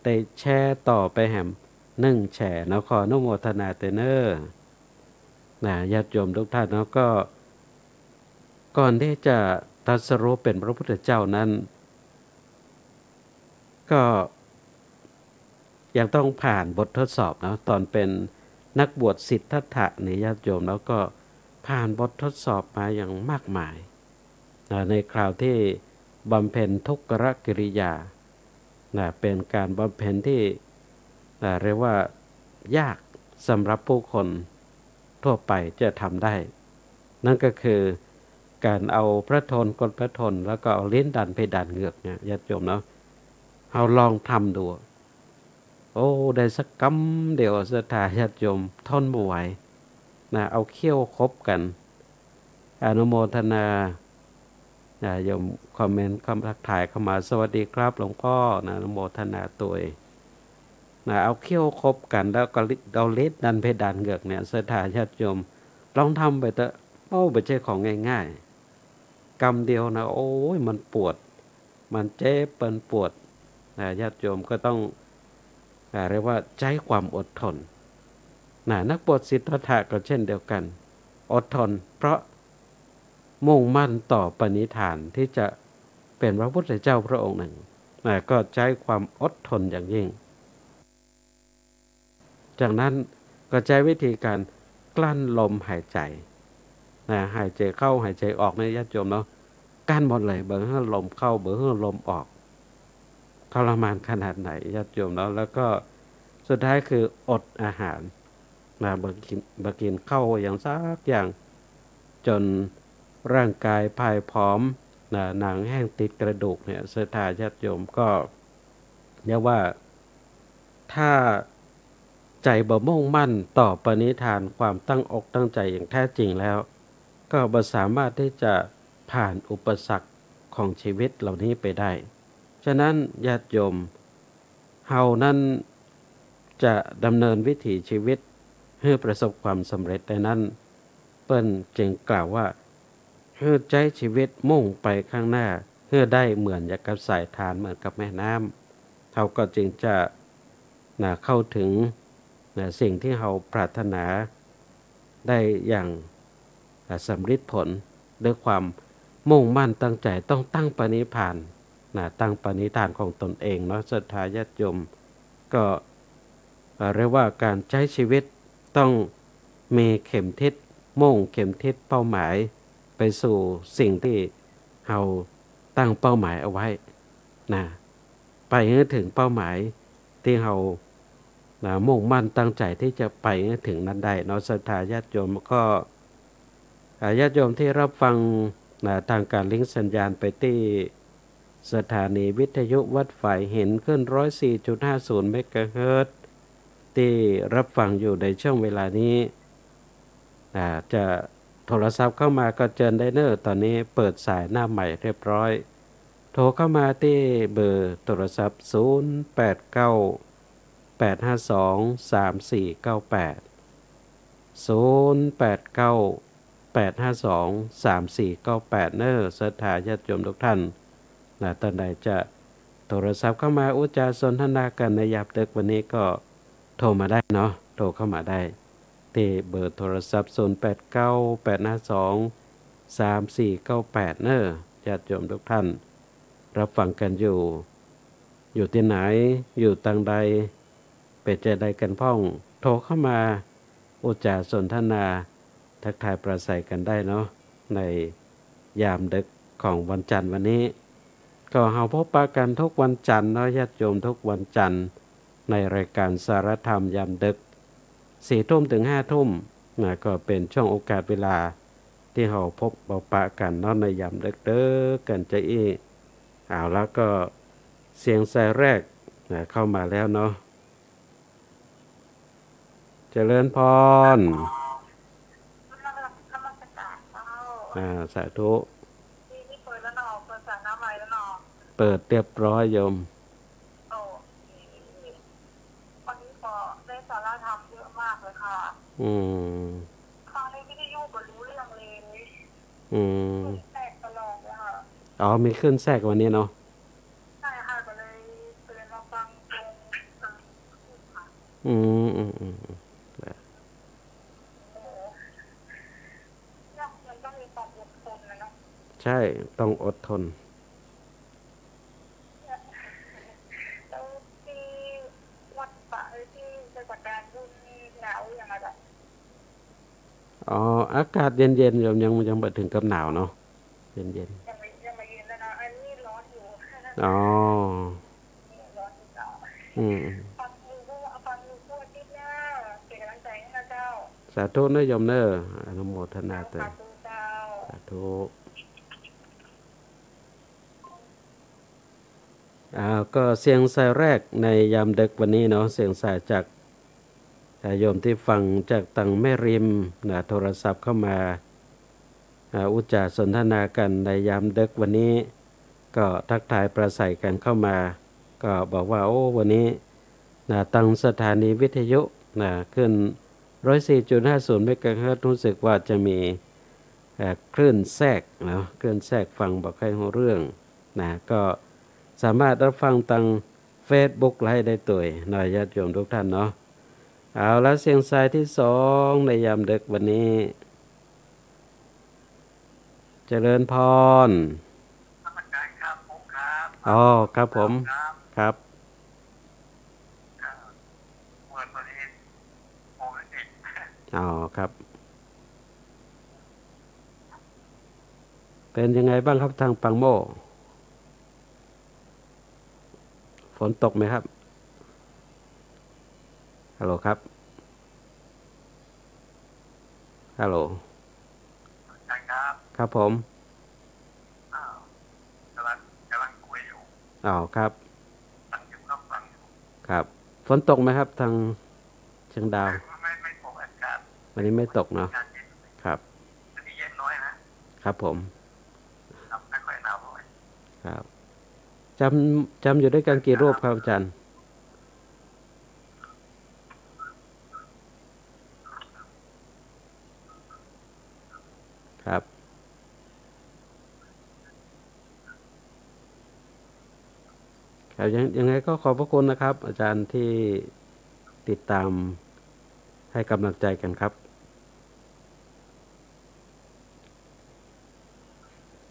ได้แชร์ต่อไปแหม1แชร์นะขออนุโมทนาเตเนอร์ญาติโยมทุกท่านแล้วก็ก่อนที่จะตรัสรู้เป็นพระพุทธเจ้านั้นก็ยังต้องผ่านบททดสอบนะตอนเป็นนักบวชสิทธัตถะในญาติโยมแล้วก็ผ่านบททดสอบมาอย่างมากมายในคราวที่บำเพ็ญทุกขกิริยาเป็นการบำเพ็ญที่เรียกว่ายากสำหรับผู้คนทั่วไปจะทำได้นั่นก็คือการเอาพระทนกดพระทนแล้วก็เอาลิ้นดันเพดานเหงือกเนี่ยญาติโยมเนาะเอาลองทำดูโอ้ได้สักกำเดียวศรัทธาญาติโยมทนไม่ไหวเอาเขี้ยวคบกันอนุโมทนาโยมคอมเมนต์คำทักทายเข้ามาสวัสดีครับหลวงพ่ออนุโมทนาตัวเอาเขี้ยวคบกันแล้วก็เอาลิ้นดันเพดานเหงือกเนี่ยศรัทธาญาติโยมลองทำไปเถอะโอ้ไม่ใช่ของง่ายๆกำเดียวนะโอ้ยมันปวดมันเจ็บเป็นปวดญาติโยมก็ต้องเรียกว่าใช้ความอดทนนักบวชสิทธัตถะก็เช่นเดียวกันอดทนเพราะมุ่งมั่นต่อปณิธานที่จะเป็นพระพุทธเจ้าพระองค์หนึ่งก็ใช้ความอดทนอย่างยิ่งจากนั้นก็ใช้วิธีการกลั้นลมหายใจหายใจเข้าหายใจออกในญาติโยมเนาะกั้นหมดเลยเบิ่งให้ลมเข้าเบิ่งให้ลมออกทรมานขนาดไหนญาติโยมเนาะแล้วก็สุดท้ายคืออดอาหารบกินเข้าอย่างซักอย่างจนร่างกายพายผอมหนังแห้งติดกระดูกเนี่ยศรัทธาญาติโยมก็เรียกว่าถ้าใจบ่มุ่งมั่นต่อปณิธานความตั้งอกตั้งใจอย่างแท้จริงแล้วก็บ่สามารถที่จะผ่านอุปสรรคของชีวิตเหล่านี้ไปได้ฉะนั้นญาติโยมเฮานั้นจะดำเนินวิถีชีวิตให้ประสบความสำเร็จได้นั้นเปิ้นจึงกล่าวว่าให้ใจชีวิตมุ่งไปข้างหน้าเพื่อได้เหมือนอย่างกับสายทานเหมือนกับแม่น้ำเขาก็จึงจะเข้าถึงสิ่งที่เราปรารถนาได้อย่างสำเร็จผลด้วยความมุ่งมั่นตั้งใจต้องตั้งปณิธานตั้งปณิธานของตนเองเนาะศรัทธาญาติโยมก็เรียกว่าการใช้ชีวิตต้องมีเข็มทิศมุ่งเข็มทิศเป้าหมายไปสู่สิ่งที่เราตั้งเป้าหมายเอาไว้ไปให้ถึงเป้าหมายที่เรามุ่งมั่นตั้งใจที่จะไปให้ถึงนั้นได้เนาะศรัทธาญาติโยมก็ญาติโยมที่รับฟังทางการลิงก์สัญญาณไปที่สถานีวิทยุวัดฝ่ายเห็นขึ้น 104.50 เมกะเฮิรตซ์ที่รับฟังอยู่ในช่วงเวลานี้จะโทรศัพท์เข้ามาก็เชิญได้เนอะตอนนี้เปิดสายหน้าใหม่เรียบร้อยโทรเข้ามาที่เบอร์โทรศัพท์0898523498 เนอะศรัทธาญาติโยมทุกท่านตอนใดจะโทรศัพท์เข้ามาอุจจาสนทนากันในยามดึกวันนี้ก็โทรมาได้เนาะโทรเข้ามาได้ที่เบอร์โทรศัพท์0898523498 เนอะญาติโยมทุกท่านรับฟังกันอยู่ที่ไหนอยู่ทางใดเป็นใจใดกันพ้องโทรเข้ามาอุจจาสนทนาทักทายประสัยกันได้เนาะในยามดึกของวันจันทร์วันนี้ ก็เฮาพบปะกันทุกวันจันทร์เนาะญาติโยมทุกวันจันทร์ในรายการสารธรรมยามดึก4 ทุ่มถึง 5 ทุ่มนะก็เป็นช่วงโอกาสเวลาที่เฮาพบปะกันเนาะในยามดึกเด้อกันจะอีเอาแล้วก็เสียงสายแรกนะเข้ามาแล้วเนาะเจริญพรสาธุเปิดเรียบร้อยโยมวันนี้ก็ได้สาระธรรมเยอะมากเลยค่ะครั้งนี้ไม่ได้ยุ่งกับรู้เรื่องเลยแทรกตลอดเลยค่ะอ๋อมีขึ้นแทรกวันนี้เนาะใช่ค่ะก็เลยเตือนมาฟังตรงค่ะมันต้องมีความอดทนนะเนาะใช่ต้องอดทนแล้วที่วัดป่าที่จังหวัดกาญจนบุรีหนาวอย่างไรอ๋ออากาศเย็นๆยังไม่ถึงกับหนาวเนาะเย็นๆยังไม่เย็นแล้วนะอันนี้ร้อนอยู่อ๋อร้อนอยู่เจ้าฟังอยู่พูดที่หน้าเป็นกำลังใจให้นะเจ้าสาธุนะโยมเนอะอนุโมทนาเตยสาธุก็เสียงสายแรกในยามดึกวันนี้เนาะเสียงสายจากโยมที่ฟังจากตังแม่ริมนะโทรศัพท์เข้ามาอุจจาสนทนากันในยามดึกวันนี้ก็ทักทายประสัยกันเข้ามาก็บอกว่าโอ้วันนี้นะตั้งสถานีวิทยุนะขึ้น 104.50 เมกะเฮิรตซ์รู้สึกว่าจะมีคลื่นแทรกเนาะคลื่นแทรกฟังบอกให้รู้เรื่องนะก็สามารถรับฟังทาง Facebook ไลฟ์ได้ตัวยหน่อยญาติโยมทุกท่านเนาะเอาแล้วเสียงสายที่2ในยามดึกวันนี้เจริญพรครับผมครับอ๋อครับผมครับวันนี้โอ้ยอ๋อครับเป็นยังไงบ้างครับทางปังโมฝนตกไหมครับฮัลโหลครับฮัลโหลครับผมกำลังคุยอยู่อ๋อครับฟังอยู่ครับฝนตกไหมครับทางเชียงดาวไม่ตกอากาศวันนี้ไม่ตกเนาะครับวันนี้เย็นน้อยนะครับผมไม่ค่อยหนาวเลยครับจำอยู่ด้วยกันกี่รูปครับอาจารย์ครับครับยังไงก็ขอบพระคุณนะครับอาจารย์ที่ติดตามให้กำลังใจกันครับ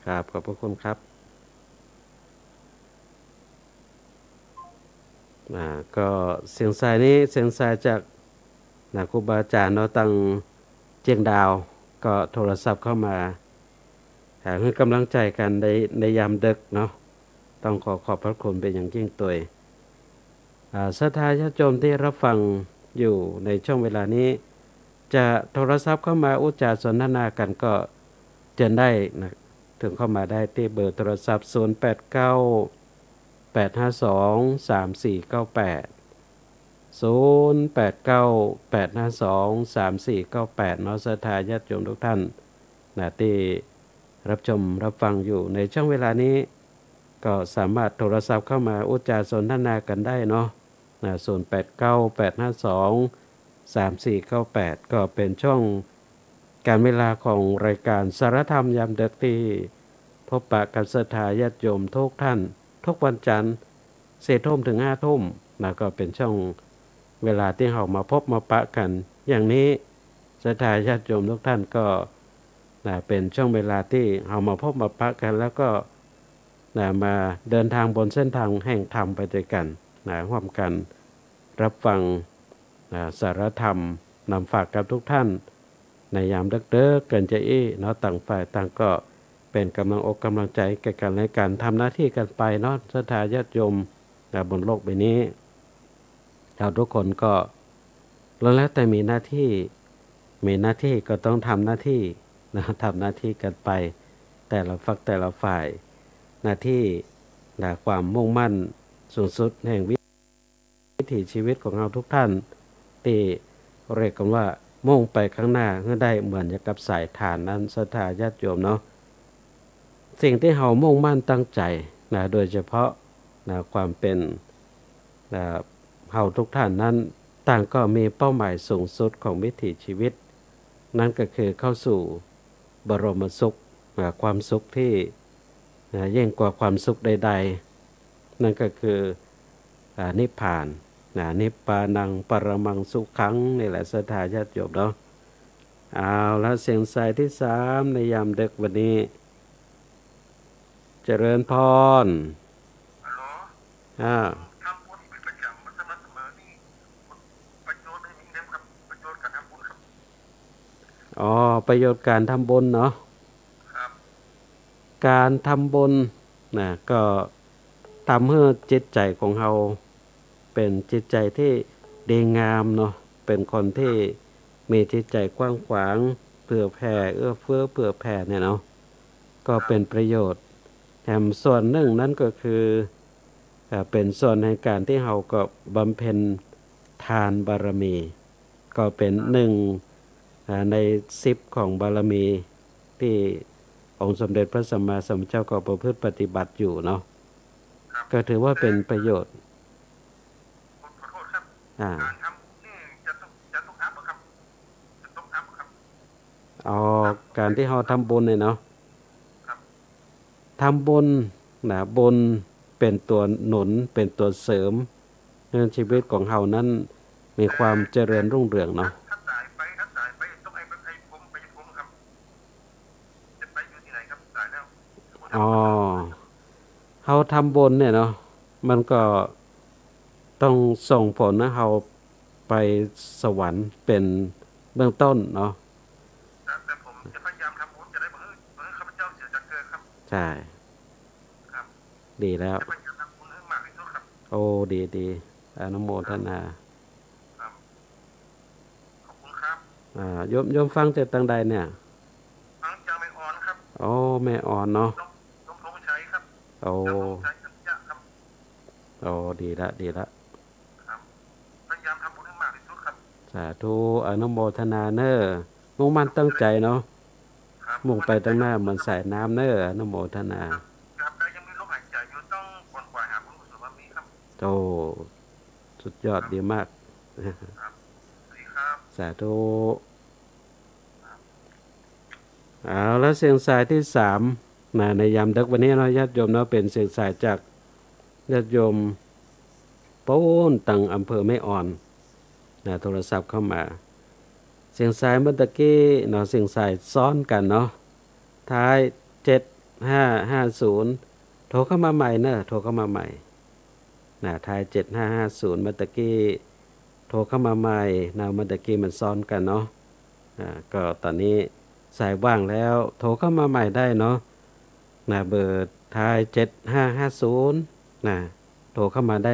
ครับขอบพระคุณครับก็เสียงสายนี้เสียงสายจากครูบาอาจารย์เนาะตั้งเจียงดาวก็โทรศัพท์เข้ามาให้กำลังใจกันในยามดึกเนาะต้องขอบพระคุณเป็นอย่างยิ่งตัวศรัทธาญาติโยมที่รับฟังอยู่ในช่วงเวลานี้จะโทรศัพท์เข้ามาอุจจาสนทนากันก็เชิญได้นะถึงเข้ามาได้ที่เบอร์โทรศัพท์0898523498 เนาะศรัทธาญาติโยมทุกท่านนะที่รับชมรับฟังอยู่ในช่วงเวลานี้ก็สามารถโทรศัพท์เข้ามาอุจจาสนทนากันได้เนาะ0898523498 ก็เป็นช่วงการเวลาของรายการสารธรรมยามดึกที่พบปะกับศรัทธาญาติโยมทุกท่านทุกวันจันทร์4 ทุ่มถึง 5 ทุ่มนะก็เป็นช่วงเวลาที่เรามาพบมาปะกันอย่างนี้ศรัทธาญาติโยมทุกท่านก็เป็นช่วงเวลาที่เรามาพบมาปะกันแล้วก็มาเดินทางบนเส้นทางแห่งธรรมไปด้วยกันร่วมกันรับฟังสารธรรมนำฝากกับทุกท่านในยามดึกๆเกินจะเนาะต่างฝ่ายต่างก็ เป็นกำลังอกกำลังใจแก่กันและกันทำหน้าที่กันไปเนาะศรัทธาญาติโยมบนโลกใบนี้เราทุกคนก็แล้วแต่มีหน้าที่ก็ต้องทำหน้าที่นะทำหน้าที่กันไปแต่ละฝักแต่ละฝ่ายหน้าที่และความมุ่งมั่นสูงสุดแห่งวิถีชีวิตของเราทุกท่านที่เรียกกันว่ามุ่งไปข้างหน้าเพื่อได้เหมือนกับสายฐานนั้นศรัทธาญาติโยมเนาะสิ่งที่เรามุ่งมั่นตั้งใจนะโดยเฉพาะนะความเป็นนะเราทุกท่านนั้นต่างก็มีเป้าหมายสูงสุดของวิถีชีวิตนั่นก็คือเข้าสู่บรมสุขความสุขที่ยิ่งกว่าความสุขใดๆนั่นก็คือนิพพานนิพพานังปรมังสุขังนี่แหละศรัทธาญาติโยมเนาะเอาละเสียงสายที่3ในยามดึกวันนี้เจริญพรทำบุญเป็นประจำมันเสมอนี่ประโยชน์ให้มีนะครับประโยชน์การทำบุญครับประโยชน์การทำบุญเนาะการทำบุญนะก็ทำให้จิตใจของเราเป็นจิตใจที่ดีงามเนาะเป็นคนที่มีจิตใจกว้างขวางเผื่อแผ่เอื้อเฟื้อเผื่อแผ่เนี่ยเนาะก็เป็นประโยชน์แถมส่วนหนึ่งนั้นก็คือเป็นส่วนในการที่เราก็บำเพ็ญทานบารมีก็เป็น1ใน10ของบารมีที่องค์สมเด็จพระสัมมาสัมพุทธเจ้าก็ประพฤติปฏิบัติอยู่เนาะก็ถือว่าเป็นประโยชน์ขอโทษครับการทำนี่จะต้องอัพครับจะต้องอัพครับการที่เราทำบุญเนี่ยเนาะทำบุญบุญเป็นตัวหนุนเป็นตัวเสริมให้ชีวิตของเรานั้นมีความเจริญรุ่งเรืองเนาะถ้าตายไปต้องให้ผมไปผมครับจะไปอยู่ที่ไหนครับตายแล้วเราทำบุญเนี่ยเนาะมันก็ต้องส่งผลให้เราไปสวรรค์เป็นเบื้องต้นเนาะแต่ผมจะพยายามทำบุญจะได้บอกข้าพเจ้าเสียจากเกิดครับใช่ครับดีแล้วจะพยายามทำบุญให้มากที่สุดครับดีอนุโมทนาขอบคุณครับโยมฟังจากทางใดเนี่ยฟังจากแม่อ่อนครับแม่อ่อนเนาะต้องใช้ครับดีละครับพยายามทำบุญให้มากที่สุดครับสาธุอนุโมทนาเนอมุ่งมั่นตั้งใจเนาะมุ่งไปตั้งหน้าเหมือนสายน้ำเนออนุโมทนาครับแต่ยังมีลมหายใจอยู่ต้องขวนขวายหาบุญกุศลบารมีครับสุดยอดดีมากครับสวัสดีครับสาธุแล้วเสียงสายที่3ในยามดึกวันนี้เนาะญาติโยมเนาะเป็นเสียงสายจากญาติโยมปูนตังอำเภอแม่อ่อนโทรศัพท์เข้ามาเสียงสายเมื่อตะกี้เนาะเสียงสายซ้อนกันเนาะท้าย7550โทรเข้ามาใหม่โทรเข้ามาใหม่ท้าย7550เมื่อตะกี้โทรเข้ามาใหม่เมื่อตะกี้มันซ้อนกันเนาะก็ตอนนี้สายว่างแล้วโทรเข้ามาใหม่ได้เนาะเบอร์ท้าย7550โทรเข้ามาได้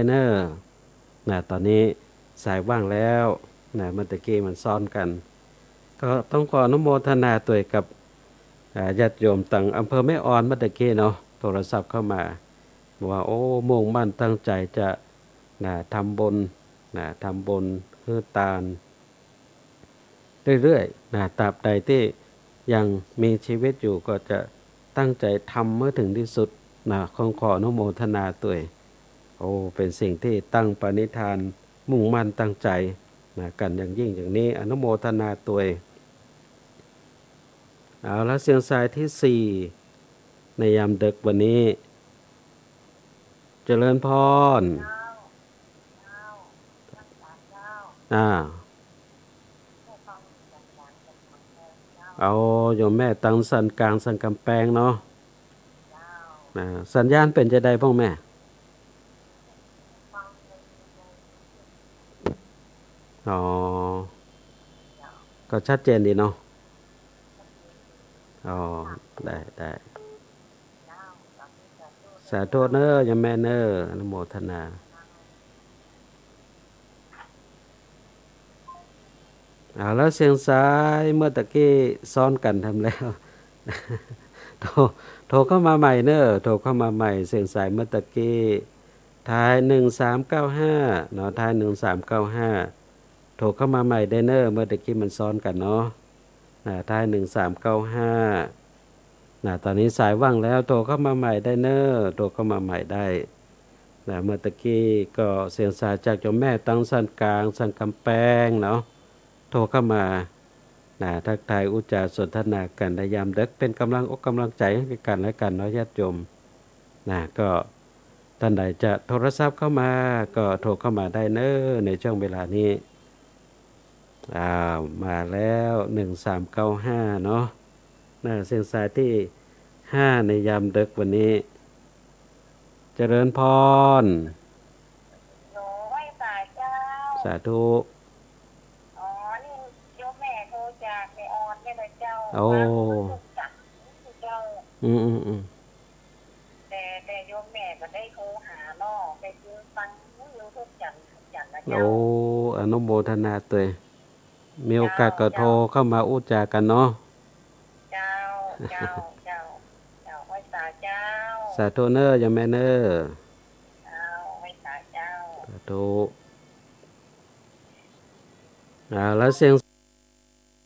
ตอนนี้สายว่างแล้วเมื่อตะกี้มันซ้อนกันก็ต้องขออนุโมทนาตัวกับญาติโยมต่างอำเภอแม่อ่อนเมื่อตะกี้เนาะโทรศัพท์เข้ามาว่ามุ่งมั่นตั้งใจจะทำบุญเพื่อทานเรื่อยๆตราบใดที่ยังมีชีวิตอยู่ก็จะตั้งใจทำเมื่อถึงที่สุดขออนุโมทนาตัวเป็นสิ่งที่ตั้งปณิธานมุ่งมั่นตั้งใจกันอย่างยิ่งอย่างนี้อนุโมทนาตัวแล้วเสียงสายที่4ในยามดึกวันนี้เจริญพรโยมแม่ตังสันกลางสันกำแพงเนาะสัญญาณเป็นจะได้บ้างแม่ก็ชัดเจนดีเนาะได้ สาธุเนอร์ยมแม่เนอร์อนุโมทนาแล้วเสียงสายเมื่อตะกี้ซ้อนกันทำแล้วโทรเข้ามาใหม่เนอโทรเข้ามาใหม่เสียงสายเมื่อตะกี้ท้าย1395เนาะท้าย1395โทรเข้ามาใหม่ได้เนอเมื่อตะกี้มันซ้อนกันเนาะท้าย1395ตอนนี้สายว่างแล้วโทรเข้ามาใหม่ได้เนอโทรเข้ามาใหม่ได้เมื่อตะกี้ก็เสียงสายจากเจ้าแม่ตั้งสันกลางสันกำแพงเนาะโทรเข้ามาทักทายอุจจาสนทนากันในยามดึกเป็นกำลังอกกำลังใจให้กันและกันเนาะญาติโยมก็ท่านใดจะโทรศัพท์เข้ามาก็โทรเข้ามาได้เนอในช่วงเวลานี้มาแล้ว1395เนาะเสียงสายที่5ในยามดึกวันนี้เจริญพรสาธุนี่โยมแม่โทรจากในออนเนี่ยนะเจ้าโอ้แต่โยมแม่ก็ได้โทรหาน้องไปยืนฟังอยู่ทุกจันนะเจ้าโอ้อนุโมทนาตัวมีโอกาสก็โทรเข้ามาอู้จากันเนาะเจ้าไว้สาเจ้าสาธุเนอร์ยังแม่เนอร์ไว้สาเจ้าสาธุแล้วเสียง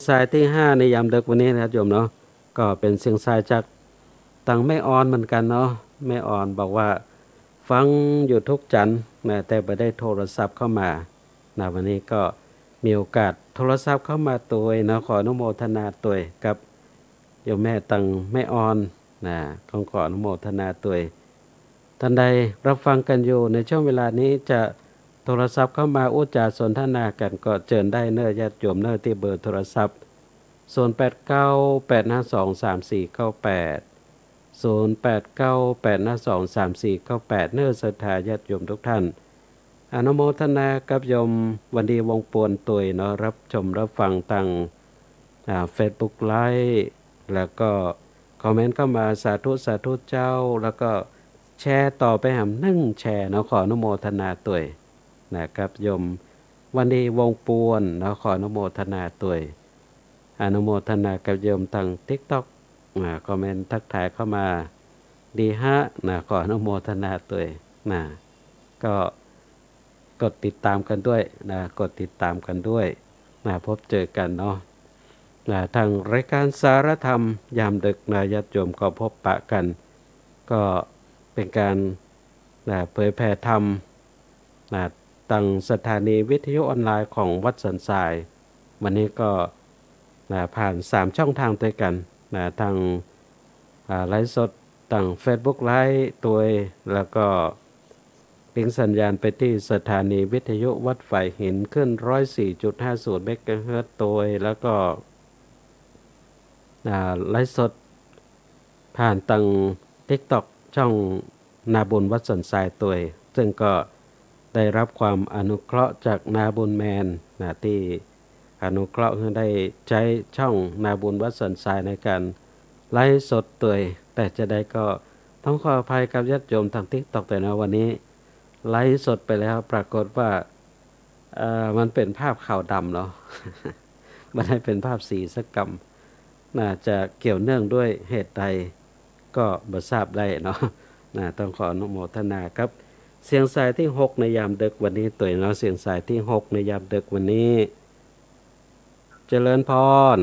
สายที่5ในยามดึกวันนี้นะครับโยมเนาะก็เป็นเสียงสายจากตังแม่ออนเหมือนกันเนาะแม่ออนบอกว่าฟังอยู่ทุกจันทร์แต่ไม่ได้โทรศัพท์เข้ามาวันนี้ก็มีโอกาสโทรศัพท์เข้ามาตัวนะขออนุโมทนาตัวกับโยมแม่ตังแม่ออนขออนุโมทนาตัวท่านใดรับฟังกันอยู่ในช่วงเวลานี้จะโทรศัพท์เข้ามาอุจจาสนทนากันก็เชิญได้เนอญาติโยมเนอที่เบอร์โทรศัพท์0898523498 0898523498เนอศรัทธาญาติโยมทุกท่านอนุโมทนากับโยมวันดีวงปวนตุยเนาะรับชมรับฟังทางFacebook Live แล้วก็คอมเมนต์เข้ามาสาธุเจ้าแล้วก็แชร์ต่อไปแชร์เนาะขออนุโมทนาตุยนะครับโยมวันดีวงปวนเนาะขออนุโมทนาตุยอนุโมทนากับโยมทาง TikTok คอมเมนต์ทักทายเข้ามาดีฮะขออนุโมทนาตุยก็กดติดตามกันด้วยกดติดตามกันด้วยพบเจอกันเนาะทางรายการสารธรรมยามดึกญาติโยมก็พบปะกันก็เป็นการเผยแผ่ธรรมทางสถานีวิทยุออนไลน์ของวัดสันทรายวันนี้ก็ผ่าน3ช่องทางด้วยกันทางไลฟ์สดทาง Facebook ไลฟ์ตัวแล้วก็ลิงก์สัญญาณไปที่สถานีวิทยุวัดฝ่ายหินขึ้น 104.50 เมกะเฮิรตซ์ตัวแล้วก็ไลฟ์สดผ่านทาง TikTok ช่องนาบุญวัดสันทรายตัวซึ่งก็ได้รับความอนุเคราะห์จากนาบุญแมนที่อนุเคราะห์ให้ได้ใช้ช่องนาบุญวัดสันทรายในการไลฟ์สดตัวแต่จะได้ก็ต้องขออภัยกับญาติโยมทาง TikTok แต่นะวันนี้ไลฟ์สดไปแล้วปรากฏว่ามันเป็นภาพขาวดำเนาะ ไม่ได้เป็นภาพสีสักกรรมน่าจะเกี่ยวเนื่องด้วยเหตุใดก็บ่ทราบได้เนาะต้องขออนุโมทนาครับเสียงสายที่6ในยามดึกวันนี้ตัวเนาะเสียงสายที่6ในยามดึกวันนี้เจริญพร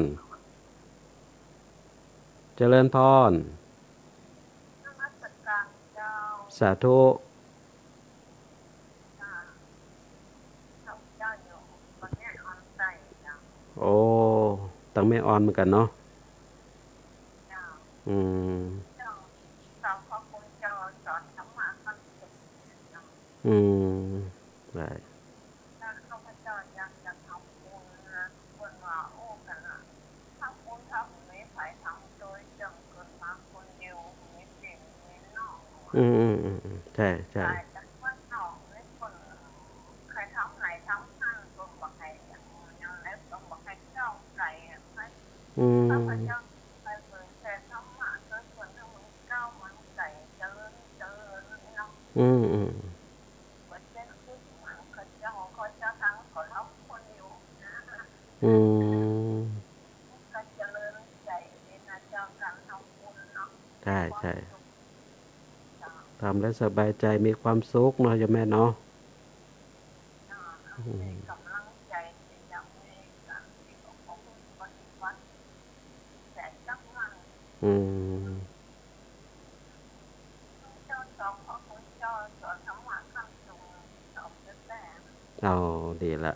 สาธุโอ้ตั้งแม่ออนเหมือนกันเนาะได้ใช่ อืมอืมอืมใช่ใช่ทำแล้วสบายใจมีความสุขเนาะโยมแม่เนาะอืมเอาดีละ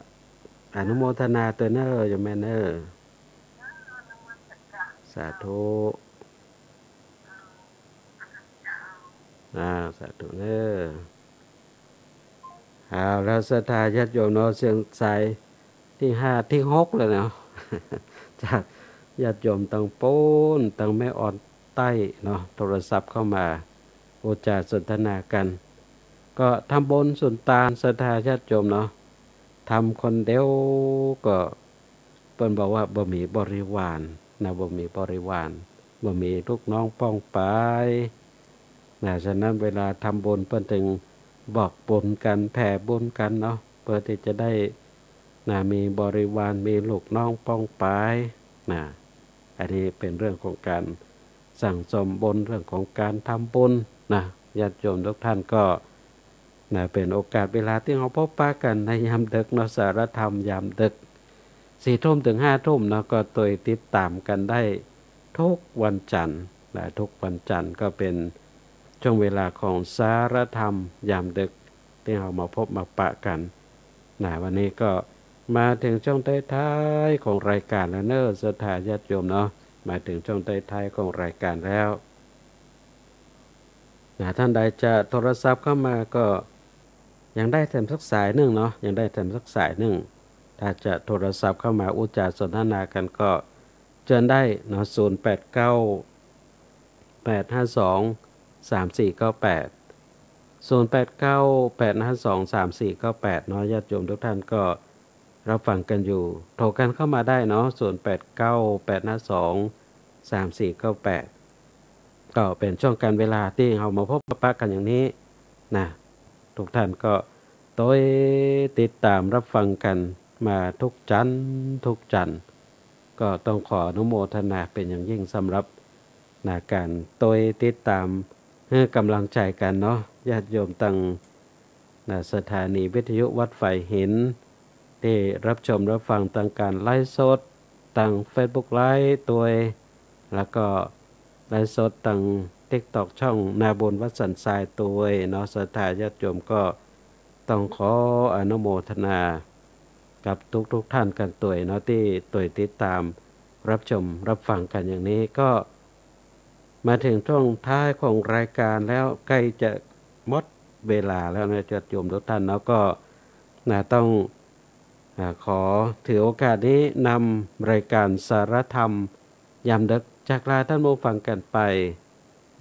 อนุโมทนาตัวเนอร์โยมแม่เนอร์สาธุสาธุเนอร์เอาแล้วศรัทธาญาติโยมเนาะเสียงสายที่5ที่6เลยเนาะจากญาติโยมตั้งปูนตั้งแม่อ่อนใต้เนาะโทรศัพท์เข้ามาโอจาสนทนากันก็ทำบุญสุนทานศรัทธาญาติโยมเนาะทำคนเดียวก็เปิ้นบอกว่าบ่มีบริวารนะบ่มีบริวารบ่มีลูกน้องป้องปายนะฉะนั้นเวลาทำบุญเปิ้นถึงบอกบุญกันแผ่บุญกันเนาะเพื่อที่จะได้นะมีบริวารมีลูกน้องป้องปายนะอันนี้เป็นเรื่องของการสั่งสมบุญเรื่องของการทำบุญนะญาติโยมทุกท่านก็นะเป็นโอกาสเวลาที่เราพบปะกันในยามดึกเนาะสารธรรมยามดึก4 ทุ่มถึง5 ทุ่มเนาะก็ตัวติดตามกันได้ทุกวันจันทร์นะทุกวันจันทร์ก็เป็นช่วงเวลาของสารธรรมยามดึกที่เรามาพบมาปะกันนะวันนี้ก็มาถึงช่วงท้ายๆของรายการแล้วเนอะศรัทธาญาติโยมเนาะมาถึงช่วงท้ายๆของรายการแล้วนะท่านใดจะโทรศัพท์เข้ามาก็ยังได้แถมสักสายหนึ่งเนาะยังได้แถมสักสายหนึ่งถ้าจะโทรศัพท์เข้ามาอุจจาสนทนากันก็เชิญได้เนาะ0898523498 เนาะญาติโยมทุกท่านก็รับฟังกันอยู่โทรกันเข้ามาได้เนาะ0898523498 ก็เป็นช่วงการเวลาที่เรามาพบปะกันอย่างนี้นะทุกท่านก็ต้อยติดตามรับฟังกันมาทุกจันทร์ก็ต้องขออนุโมทนาเป็นอย่างยิ่งสำหรับนะการต้อยติดตามให้กำลังใจกันเนาะญาติโยมตั้งนะสถานีวิทยุวัดไฟหินที่รับชมรับฟังตั้งการไลฟ์สดตั้ง Facebook ไลฟ์ตัวแล้วก็ไลฟ์สดตั้ง TikTok ช่องนาบุญวัดสันทรายตัวเนาะศรัทธาญาติโยมก็ต้องขออนุโมทนากับทุกท่านกันตัวเนาะที่ตัวติดตามรับชมรับฟังกันอย่างนี้ก็มาถึงช่วงท้ายของรายการแล้วใกล้จะหมดเวลาแล้วนะญาติโยมทุกท่านเนาะก็ต้องขอถือโอกาสนี้นำรายการสารธรรมยามดึกจากลาท่านผู้ฟังกันไป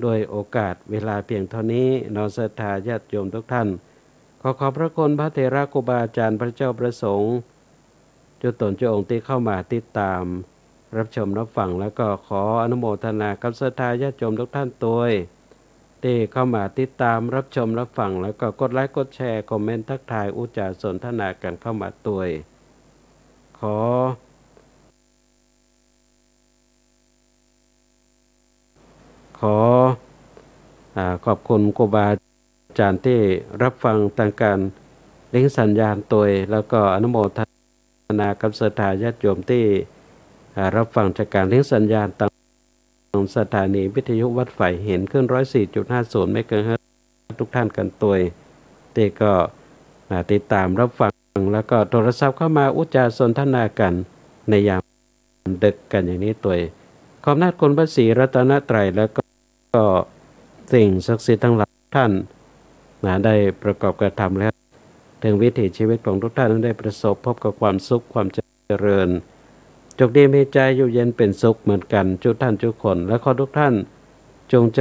โดยโอกาสเวลาเพียงเท่านี้นศรัทธาญาติโยมทุกท่านขอพระคุณพระเถระครูบาอาจารย์พระเจ้าประสงค์เจ้าตนเจ้าองค์ที่เข้ามาติดตามรับชมรับฟังแล้วก็ขออนุโมทนากับศรัทธาญาติโยมทุกท่านตัวที่เข้ามาติดตามรับชมรับฟังแล้วก็กดไลค์กดแชร์คอมเมนต์ทักทายอุจจาสนทนากันเข้ามาตัวขอบคุณครูบาอาจารย์ที่รับฟังทางการเลี้ยงสัญญาณตัวแล้วก็อนุโมทนากับศรัทธาญาติโยมที่รับฟังจากการเลี้ยงสัญญาณทางสถานีวิทยุวัดไฟเห็นขึ้น 104.50 เมกะเฮิรตซ์ทุกท่านกันตัวที่ก็ติดตามรับฟังแล้วก็โทรศัพท์เข้ามาอุจจาสนทนากันในยามดึกกันอย่างนี้ตัวขอบคุณคุณพระศรีรัตนตรัยแล้วก็สิ่งศักดิ์สิทธิ์ทั้งหลายท่านได้ประกอบกระทำแล้วถึงวิถีชีวิตของทุกท่านได้ประสบพบกับความสุขความเจริญจงดีมีใจอยู่เย็นเป็นสุขเหมือนกันทุกท่านทุกคนและขอทุกท่านจงเจ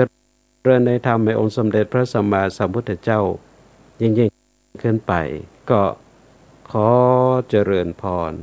ริญในธรรมในองค์สมเด็จพระสัมมาสัมพุทธเจ้ายิ่งขึ้นไปก็ขอเจริญพร